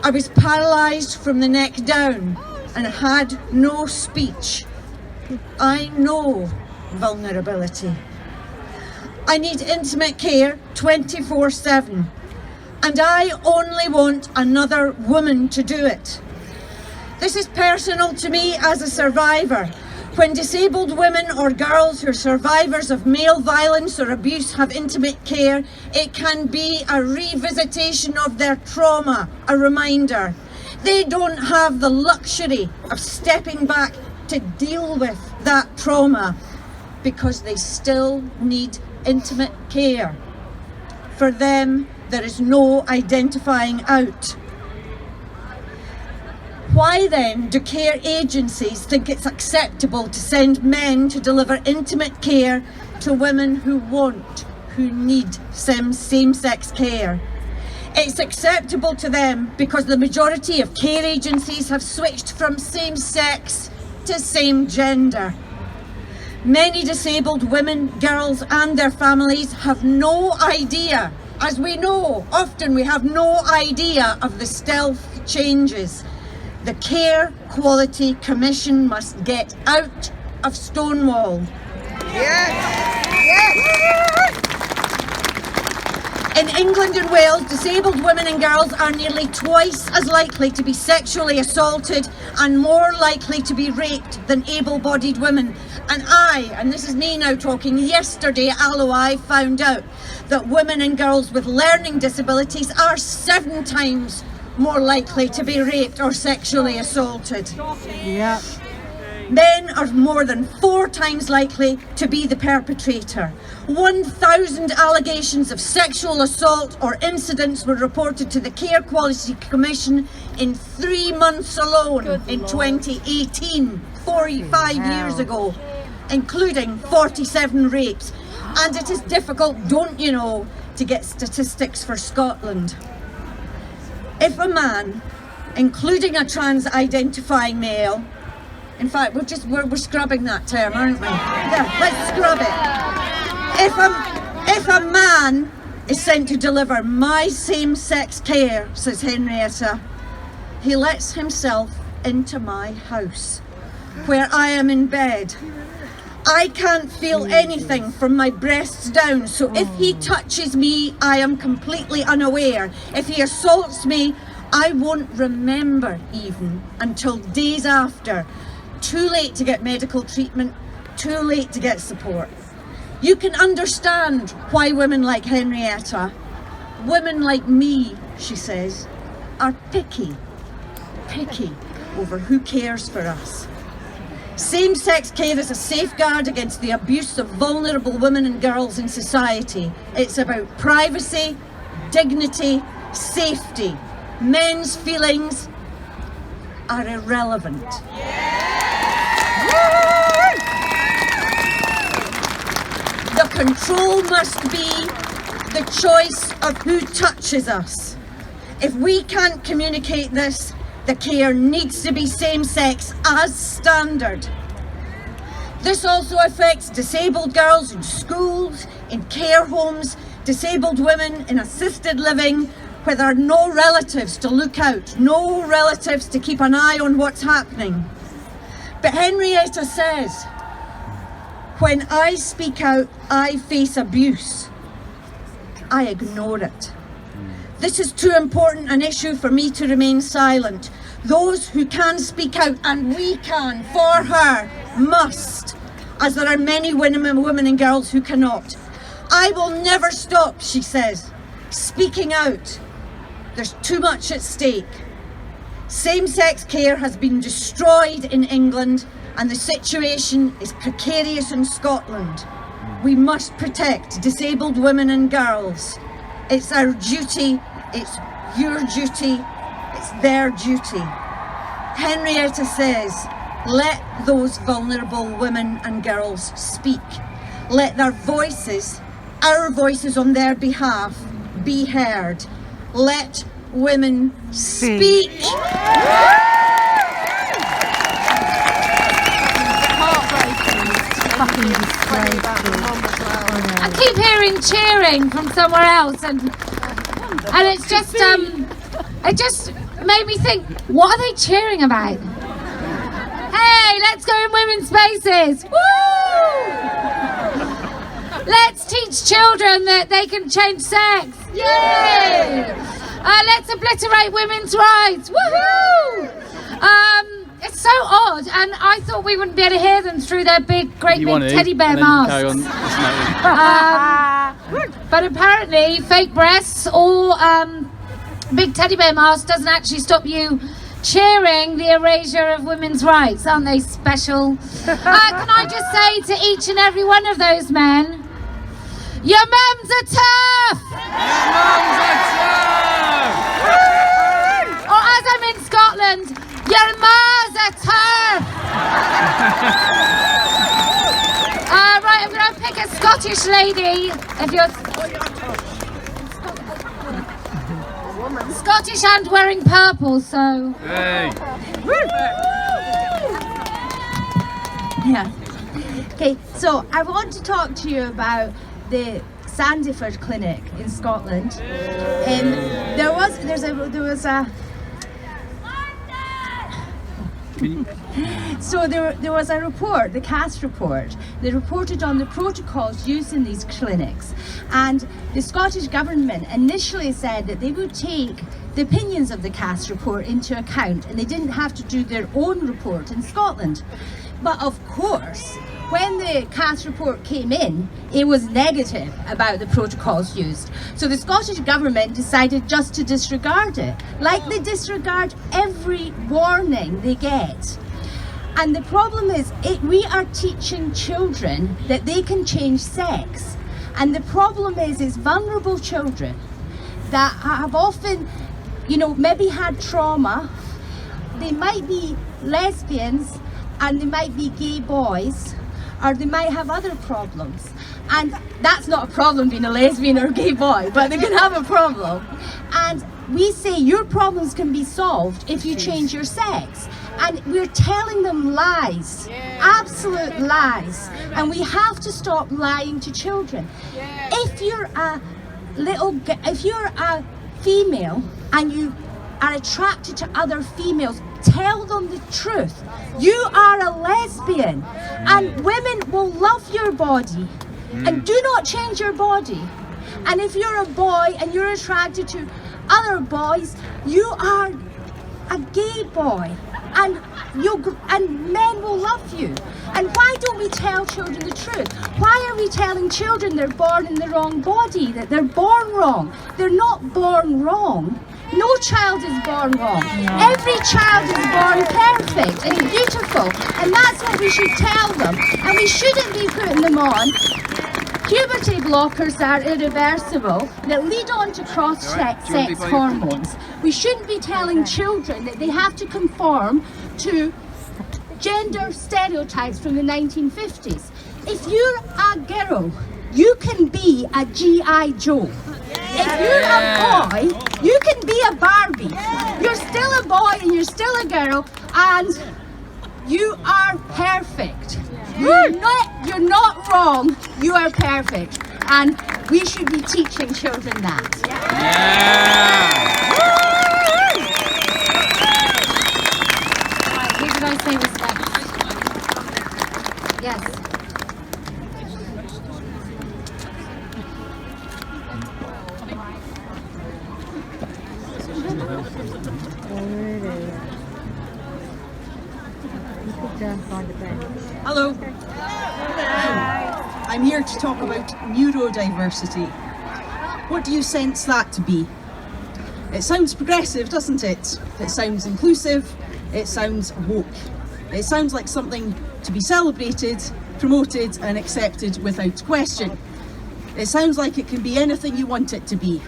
I was paralysed from the neck down and had no speech. I know vulnerability. I need intimate care 24/7, and I only want another woman to do it. This is personal to me as a survivor. When disabled women or girls who are survivors of male violence or abuse have intimate care, it can be a revisitation of their trauma, a reminder. They don't have the luxury of stepping back to deal with that trauma because they still need intimate care. For them, there is no identifying out. Why then do care agencies think it's acceptable to send men to deliver intimate care to women who need same-sex care? It's acceptable to them because the majority of care agencies have switched from same-sex to same-gender. Many disabled women, girls and their families have no idea, as we know, often we have no idea of the stealth changes. The Care Quality Commission must get out of Stonewall. Yes! In England and Wales, disabled women and girls are nearly twice as likely to be sexually assaulted and more likely to be raped than able-bodied women. And this is me now talking, yesterday at Allo I found out that women and girls with learning disabilities are 7 times more likely to be raped or sexually assaulted. Yeah. Men are more than 4 times likely to be the perpetrator. 1,000 allegations of sexual assault or incidents were reported to the Care Quality Commission in 3 months alone in 2018, 45 years ago, including 47 rapes. And it is difficult, don't you know, to get statistics for Scotland. If a man, including a trans-identifying male, in fact, we're scrubbing that term, aren't we? Yeah, let's scrub it. If a man is sent to deliver my same-sex care, says Henrietta, he lets himself into my house, where I am in bed. I can't feel anything from my breasts down, so if he touches me, I am completely unaware. If he assaults me, I won't remember even until days after. Too late to get medical treatment, too late to get support. You can understand why women like Henrietta, women like me, she says, are picky over who cares for us. Same-sex care is a safeguard against the abuse of vulnerable women and girls in society. It's about privacy, dignity, safety. Men's feelings are irrelevant. The control must be the choice of who touches us. If we can't communicate this, the care needs to be same-sex as standard. This also affects disabled girls in schools, in care homes, disabled women in assisted living, where there are no relatives to look out, no relatives to keep an eye on what's happening. But Henrietta says, when I speak out, I face abuse. I ignore it. This is too important an issue for me to remain silent. Those who can speak out, and we can, for her, must, as there are many women and girls who cannot. I will never stop, she says, speaking out. There's too much at stake. Same-sex care has been destroyed in England, and the situation is precarious in Scotland. We must protect disabled women and girls. It's our duty, it's your duty, it's their duty. Henrietta says, let those vulnerable women and girls speak. Let their voices, our voices on their behalf, be heard. Let women speak. I keep hearing cheering from somewhere else, and it's just it just made me think, what are they cheering about? Hey, let's go in women's spaces. Woo! Let's teach children that they can change sex. Yay! Let's obliterate women's rights. Woohoo! It's so odd, and I thought we wouldn't be able to hear them through their big teddy bear masks. But apparently, fake breasts or big teddy bear masks doesn't actually stop you cheering the erasure of women's rights. Aren't they special? Can I just say to each and every one of those men, your mums are TERF! Your mums are TERF! Or as I'm in Scotland, your ma's a TERF! Right, I'm going to pick a Scottish lady. If you're Scottish and wearing purple, so. Hey. Yeah. Okay, so I want to talk to you about the Sandyford Clinic in Scotland. There was a So there was a report, the CAST report, that reported on the protocols used in these clinics, and the Scottish Government initially said that they would take the opinions of the CAST report into account and they didn't have to do their own report in Scotland. But of course, when the CAST report came in, it was negative about the protocols used. So the Scottish Government decided just to disregard it, like they disregard every warning they get. And the problem is, we are teaching children that they can change sex. And the problem is vulnerable children that have often, maybe had trauma. They might be lesbians and they might be gay boys, or they might have other problems. And that's not a problem being a lesbian or a gay boy, but they can have a problem. And we say your problems can be solved if you change your sex. And we're telling them lies, absolute lies. And we have to stop lying to children. If you're a female and you are attracted to other females, tell them the truth. You are a lesbian, and women will love your body. And do not change your body. And if you're a boy and you're attracted to other boys, you are a gay boy, and men will love you. And why don't we tell children the truth? Why are we telling children they're born in the wrong body, that they're born wrong? They're not born wrong. No child is born wrong. Every child is born perfect and beautiful, and that's what we should tell them. And we shouldn't be putting them on puberty blockers that are irreversible, that lead on to cross-sex hormones. We shouldn't be telling children that they have to conform to gender stereotypes from the 1950s. If you're a girl, you can be a G.I. Joe. If you're a boy, you can be a Barbie. You're still a boy and you're still a girl, and you are perfect. You're not wrong, you are perfect. And we should be teaching children that. Who did I say was next? Yes. Hello. I'm here to talk about neurodiversity. What do you sense that to be? It sounds progressive, doesn't it? It sounds inclusive, it sounds woke. It sounds like something to be celebrated, promoted and accepted without question. It sounds like it can be anything you want it to be.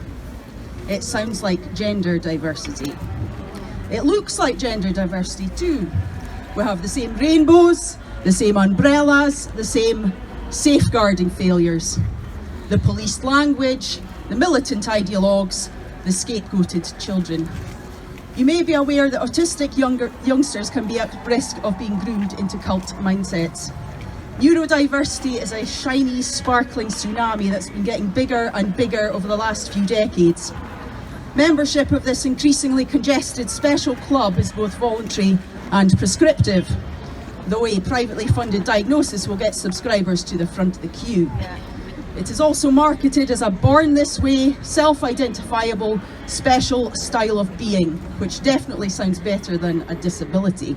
It sounds like gender diversity. It looks like gender diversity too. We have the same rainbows, the same umbrellas, the same safeguarding failures, the policed language, the militant ideologues, the scapegoated children. You may be aware that autistic youngsters can be at risk of being groomed into cult mindsets. Neurodiversity is a shiny, sparkling tsunami that's been getting bigger and bigger over the last few decades. Membership of this increasingly congested special club is both voluntary and prescriptive, though a privately funded diagnosis will get subscribers to the front of the queue. It is also marketed as a born this way, self-identifiable, special style of being, which definitely sounds better than a disability.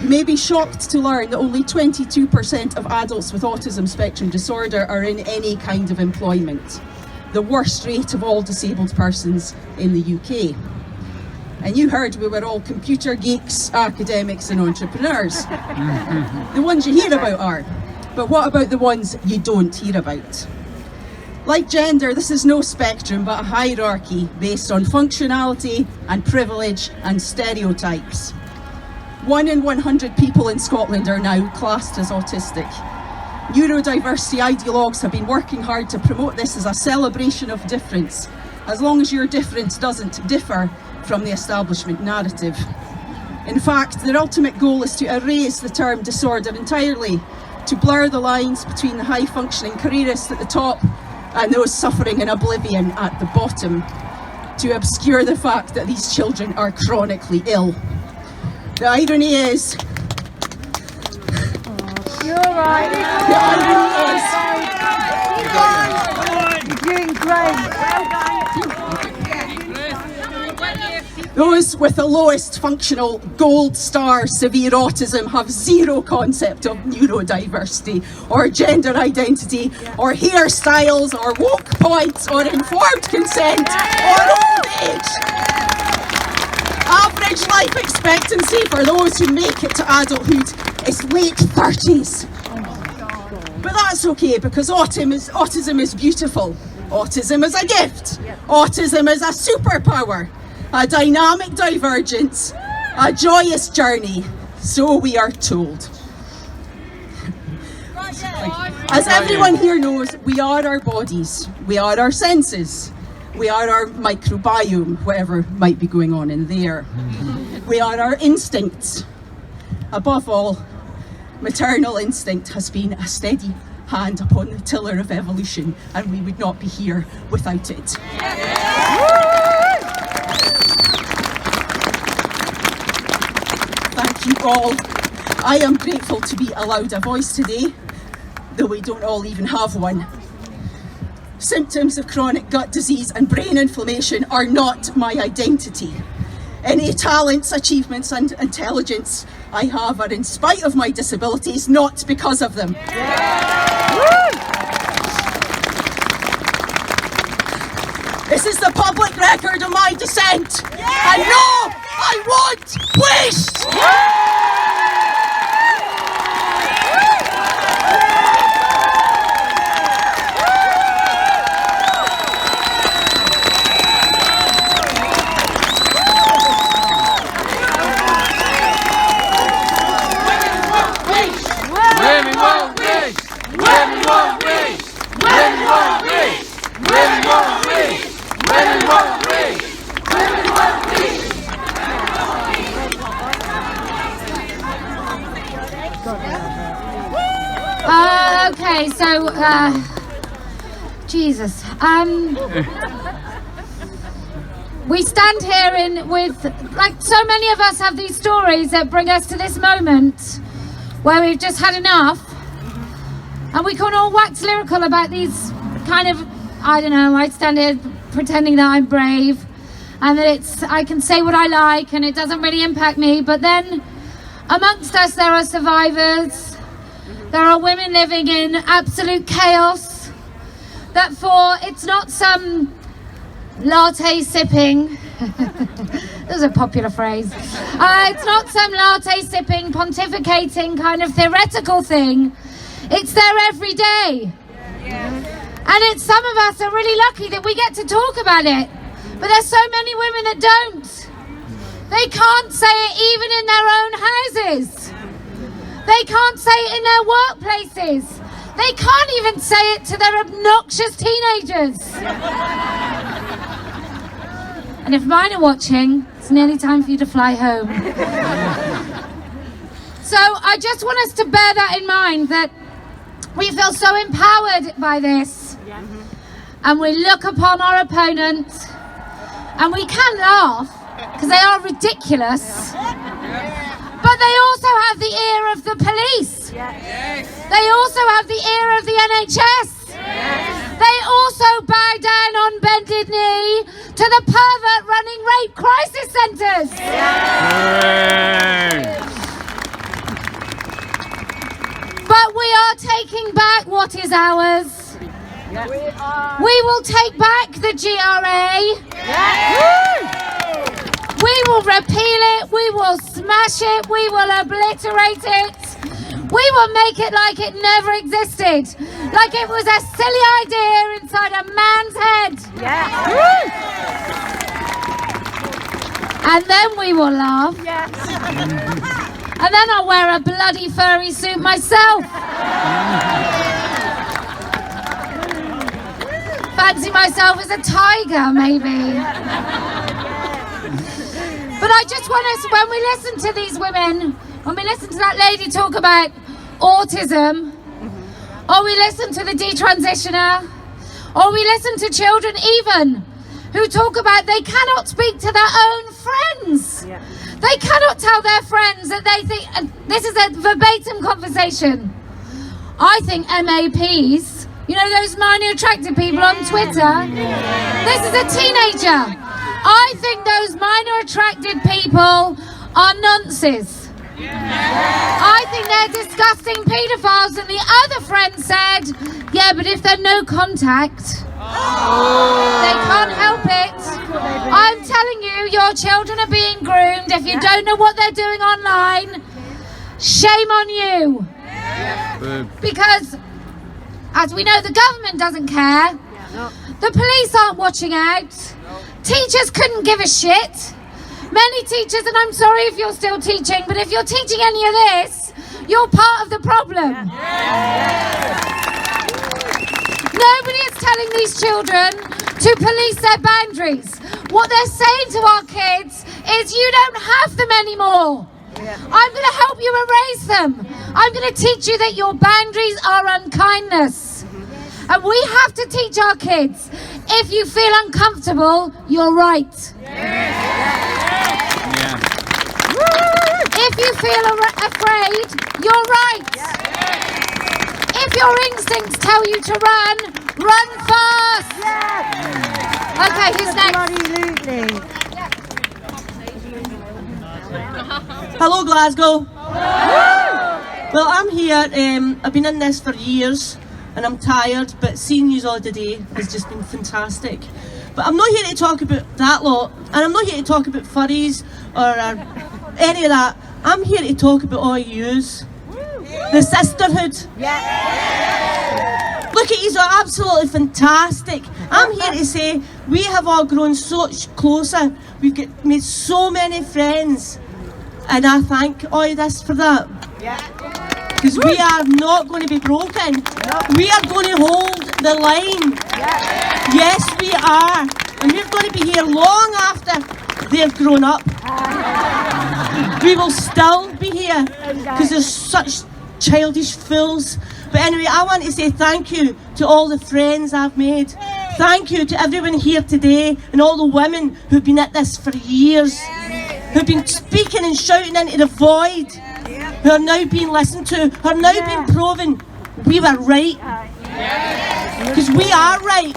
You may be shocked to learn that only 22% of adults with autism spectrum disorder are in any kind of employment, the worst rate of all disabled persons in the UK. And you heard we were all computer geeks, academics and entrepreneurs. The ones you hear about are. But what about the ones you don't hear about? Like gender, this is no spectrum but a hierarchy based on functionality and privilege and stereotypes. 1 in 100 people in Scotland are now classed as autistic. Neurodiversity ideologues have been working hard to promote this as a celebration of difference, as long as your difference doesn't differ from the establishment narrative. In fact, their ultimate goal is to erase the term disorder entirely, to blur the lines between the high-functioning careerists at the top and those suffering in oblivion at the bottom, to obscure the fact that these children are chronically ill. The irony is... You're right. The irony is... You're doing great. Those with the lowest functional gold star severe autism have zero concept of neurodiversity or gender identity or hairstyles or woke points or informed consent or old age. Average life expectancy for those who make it to adulthood is late 30s. But that's okay, because autism is beautiful. Autism is a gift. Autism is a superpower. A dynamic divergence, a joyous journey, so we are told. As everyone here knows, we are our bodies, we are our senses, we are our microbiome, whatever might be going on in there. We are our instincts. Above all, maternal instinct has been a steady hand upon the tiller of evolution, and we would not be here without it. Thank you all. I am grateful to be allowed a voice today, though we don't all even have one. Symptoms of chronic gut disease and brain inflammation are not my identity. Any talents, achievements and intelligence I have are in spite of my disabilities, not because of them. This is the public record of my descent. And no, I want wished! Okay, so, Jesus. We stand here with, like so many of us have these stories that bring us to this moment where we've just had enough, and we can all wax lyrical about these kind of, I don't know, I stand here pretending that I'm brave and that I can say what I like and it doesn't really impact me, but then amongst us there are survivors. There are women living in absolute chaos. That it's not some latte sipping. This is a popular phrase. It's not some latte sipping, pontificating kind of theoretical thing. It's there every day. And some of us are really lucky that we get to talk about it. But there's so many women that don't. They can't say it even in their own houses. They can't say it in their workplaces. They can't even say it to their obnoxious teenagers. And if mine are watching, it's nearly time for you to fly home. So I just want us to bear that in mind, that we feel so empowered by this. And we look upon our opponents and we can laugh because they are ridiculous. But they also have the ear of the police. They also have the ear of the NHS. They also bow down on bended knee to the pervert running rape crisis centres. But we are taking back what is ours. We will take back the GRA. We will repeal it, we will smash it, we will obliterate it. We will make it like it never existed. Like it was a silly idea inside a man's head. And then we will laugh. And then I'll wear a bloody furry suit myself. Fancy myself as a tiger, maybe. But I just want us, when we listen to these women, when we listen to that lady talk about autism, or we listen to the detransitioner, or we listen to children even who talk about they cannot speak to their own friends. They cannot tell their friends that they think, and this is a verbatim conversation. I think MAPs, you know those minor attracted people on Twitter? This is a teenager. I think those minor attracted people are nonces. I think they're disgusting paedophiles, and the other friend said, yeah, but if they're no contact, they can't help it. I'm telling you, your children are being groomed. If you don't know what they're doing online, shame on you. Because, as we know, the government doesn't care. The police aren't watching out. Teachers couldn't give a shit. Many teachers, and I'm sorry if you're still teaching, but if you're teaching any of this, you're part of the problem. Nobody is telling these children to police their boundaries. What they're saying to our kids is, you don't have them anymore. I'm going to help you erase them. I'm going to teach you that your boundaries are unkindness. And we have to teach our kids, if you feel uncomfortable, you're right. If you feel afraid, you're right. If your instincts tell you to run, run fast. Okay, who's next? Hello, Glasgow. Well, I'm here. I've been in this for years and I'm tired, but seeing you all today has just been fantastic. But I'm not here to talk about that lot, and I'm not here to talk about furries or any of that. I'm here to talk about all yous. The sisterhood. Look at you, are absolutely fantastic. I'm here to say we have all grown so much closer. We've made so many friends. And I thank all this for that. Because we are not going to be broken. We are going to hold the line. Yes, we are. And we're going to be here long after they've grown up. We will still be here because there's such childish fools. But anyway, I want to say thank you to all the friends I've made. Thank you to everyone here today and all the women who've been at this for years, who've been speaking and shouting into the void, who are now being listened to, who are now being proven we were right. Because we are right.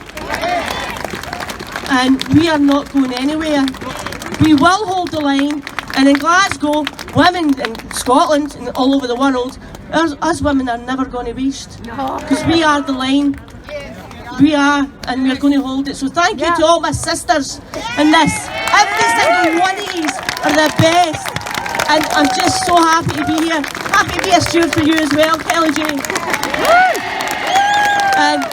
And we are not going anywhere. We will hold the line. And in Glasgow, women in Scotland and all over the world, us women are never going to waste. Because we are the line. We are, and we're going to hold it. So thank you to all my sisters in this. Every single one of these are the best. And I'm just so happy to be here. Happy to be a steward for you as well, Kellie-Jay. And,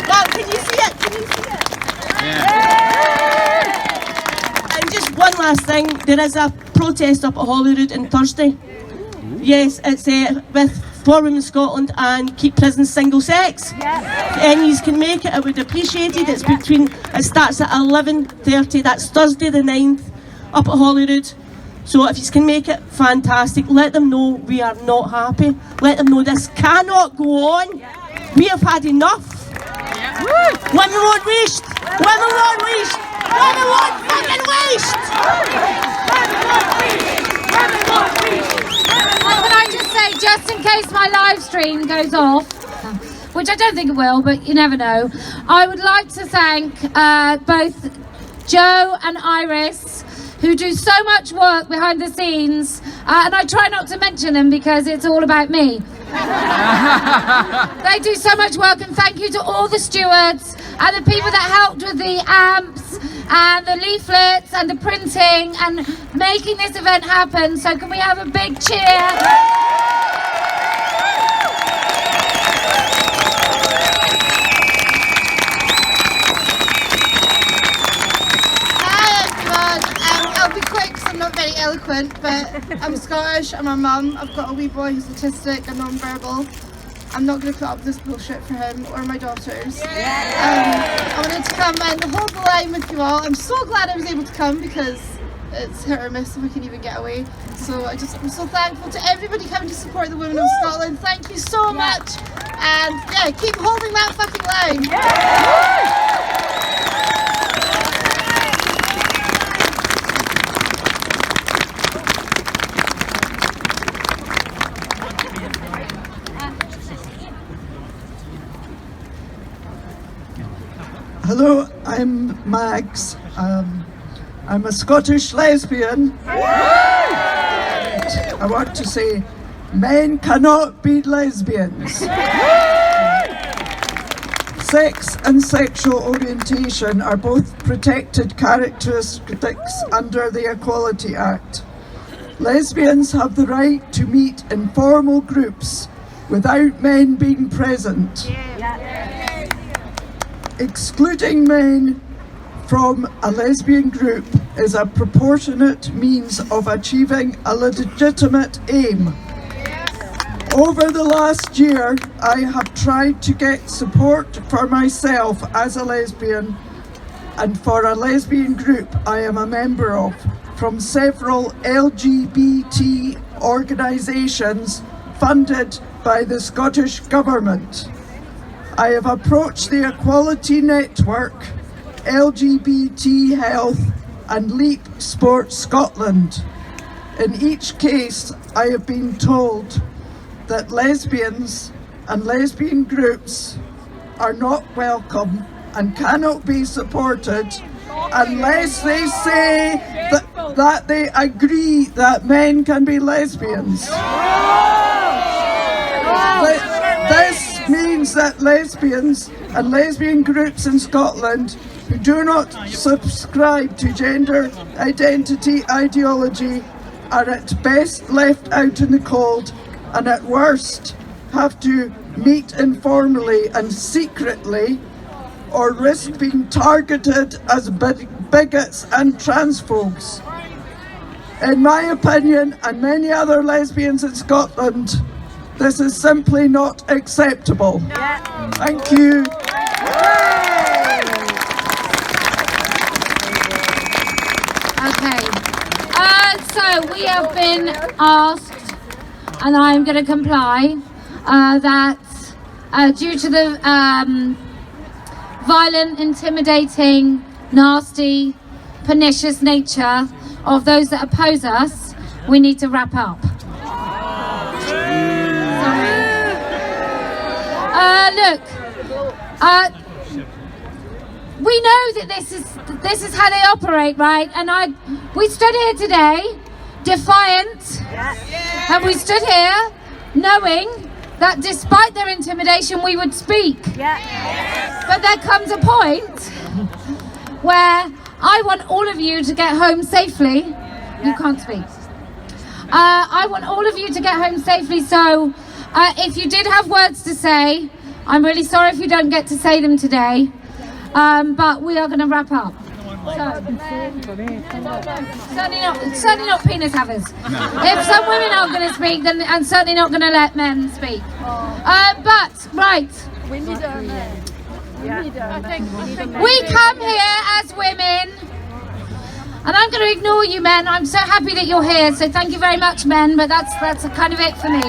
well, can you see it? Can you see it? And just one last thing, there is a protest up at Holyrood on Thursday. Yes, it's with For Women Scotland and Keep Prisons Single Sex. If any of you can make it, I would appreciate it. It starts at 11:30, that's Thursday the 9th, up at Holyrood. So if you can make it, fantastic. Let them know we are not happy. Let them know this cannot go on. We have had enough. Women won't waste. Women won't waste. Women won't fucking waste. Can I just say, just in case my live stream goes off, which I don't think it will, but you never know, I would like to thank both Joe and Iris, who do so much work behind the scenes, and I try not to mention them because it's all about me. They do so much work, and thank you to all the stewards and the people that helped with the amps and the leaflets and the printing and making this event happen. So can we have a big cheer? I'll be quick because I'm not very eloquent, but I'm Scottish, I'm a mum, I've got a wee boy who's autistic and non-verbal. I'm not going to put up with this bullshit for him or my daughters. I wanted to come and hold the line with you all. I'm so glad I was able to come because it's hit or miss if I can even get away. So I'm so thankful to everybody coming to support the women of Scotland. Thank you so much, and yeah, keep holding that fucking line. Hello, I'm Mags. I'm a Scottish lesbian. I want to say, men cannot be lesbians. Sex and sexual orientation are both protected characteristics under the Equality Act. Lesbians have the right to meet in formal groups without men being present. Excluding men from a lesbian group is a proportionate means of achieving a legitimate aim. Over the last year, I have tried to get support for myself as a lesbian and for a lesbian group I am a member of from several LGBT organisations funded by the Scottish Government. I have approached the Equality Network, LGBT Health and Leap Sport Scotland. In each case, I have been told that lesbians and lesbian groups are not welcome and cannot be supported unless they say that they agree that men can be lesbians. This means that lesbians and lesbian groups in Scotland who do not subscribe to gender identity ideology are at best left out in the cold and at worst have to meet informally and secretly or risk being targeted as bigots and transphobes. In my opinion, and many other lesbians in Scotland, this is simply not acceptable. Thank you. Okay, so we have been asked, and I'm going to comply, that due to the violent, intimidating, nasty, pernicious nature of those that oppose us, we need to wrap up. Look, we know that this is how they operate, right? And we stood here today, defiant, and we stood here knowing that despite their intimidation, we would speak. But there comes a point where I want all of you to get home safely. You can't speak. I want all of you to get home safely, so if you did have words to say, I'm really sorry if you don't get to say them today, but we are going to wrap up. Certainly not penis havers. If some women aren't going to speak, then I'm certainly not going to let men speak. But, right. We need our men. We come here as women, and I'm going to ignore you men. I'm so happy that you're here, so thank you very much, men, but that's kind of it for me.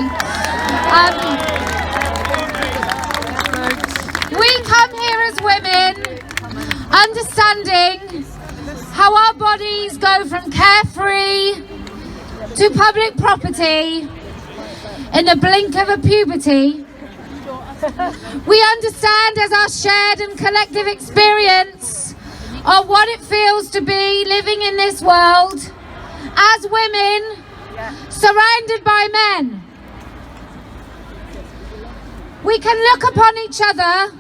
We come here as women, understanding how our bodies go from carefree to public property in the blink of a puberty. We understand as our shared and collective experience of what it feels to be living in this world as women surrounded by men. We can look upon each other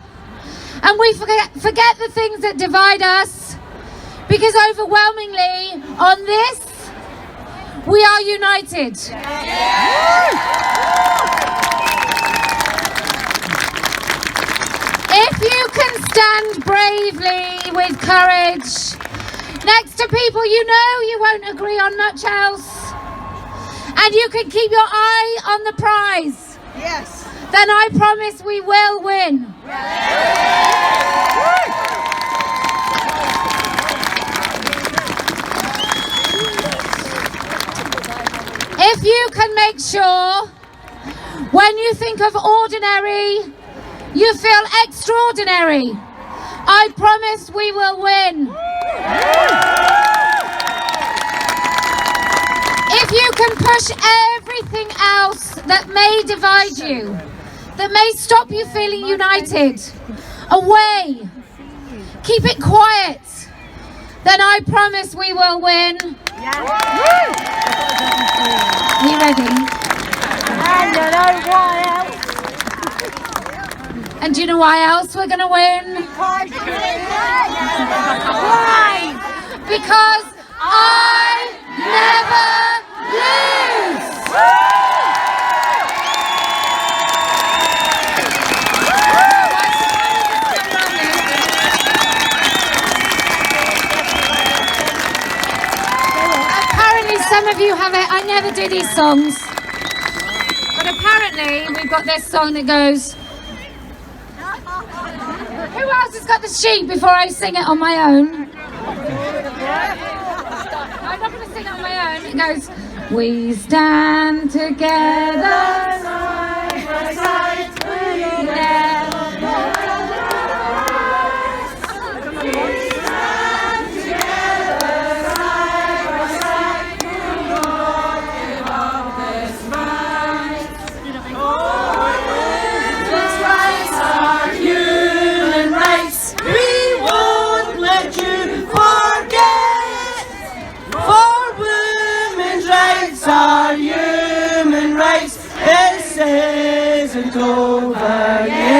and we forget the things that divide us, because overwhelmingly on this, we are united. If you can stand bravely with courage next to people you know you won't agree on much else, and you can keep your eye on the prize, then I promise we will win. If you can make sure when you think of ordinary, you feel extraordinary, I promise we will win. If you can push everything else that may divide you, that may stop you feeling united, away, keep it quiet, then I promise we will win. Are you ready? And you know why else? And do you know why else we're going to win? Why? Because I never lose! Apparently some of you have it. I never do these songs. But apparently we've got this song that goes... Who else has got the sheet before I sing it on my own? I'm not going to sing it on my own. It goes, we stand together side by side, we never we stand together side by side, we won't give up this fight. This rights are human rights. We won't let you forget. For women's rights are human rights. This isn't over yet.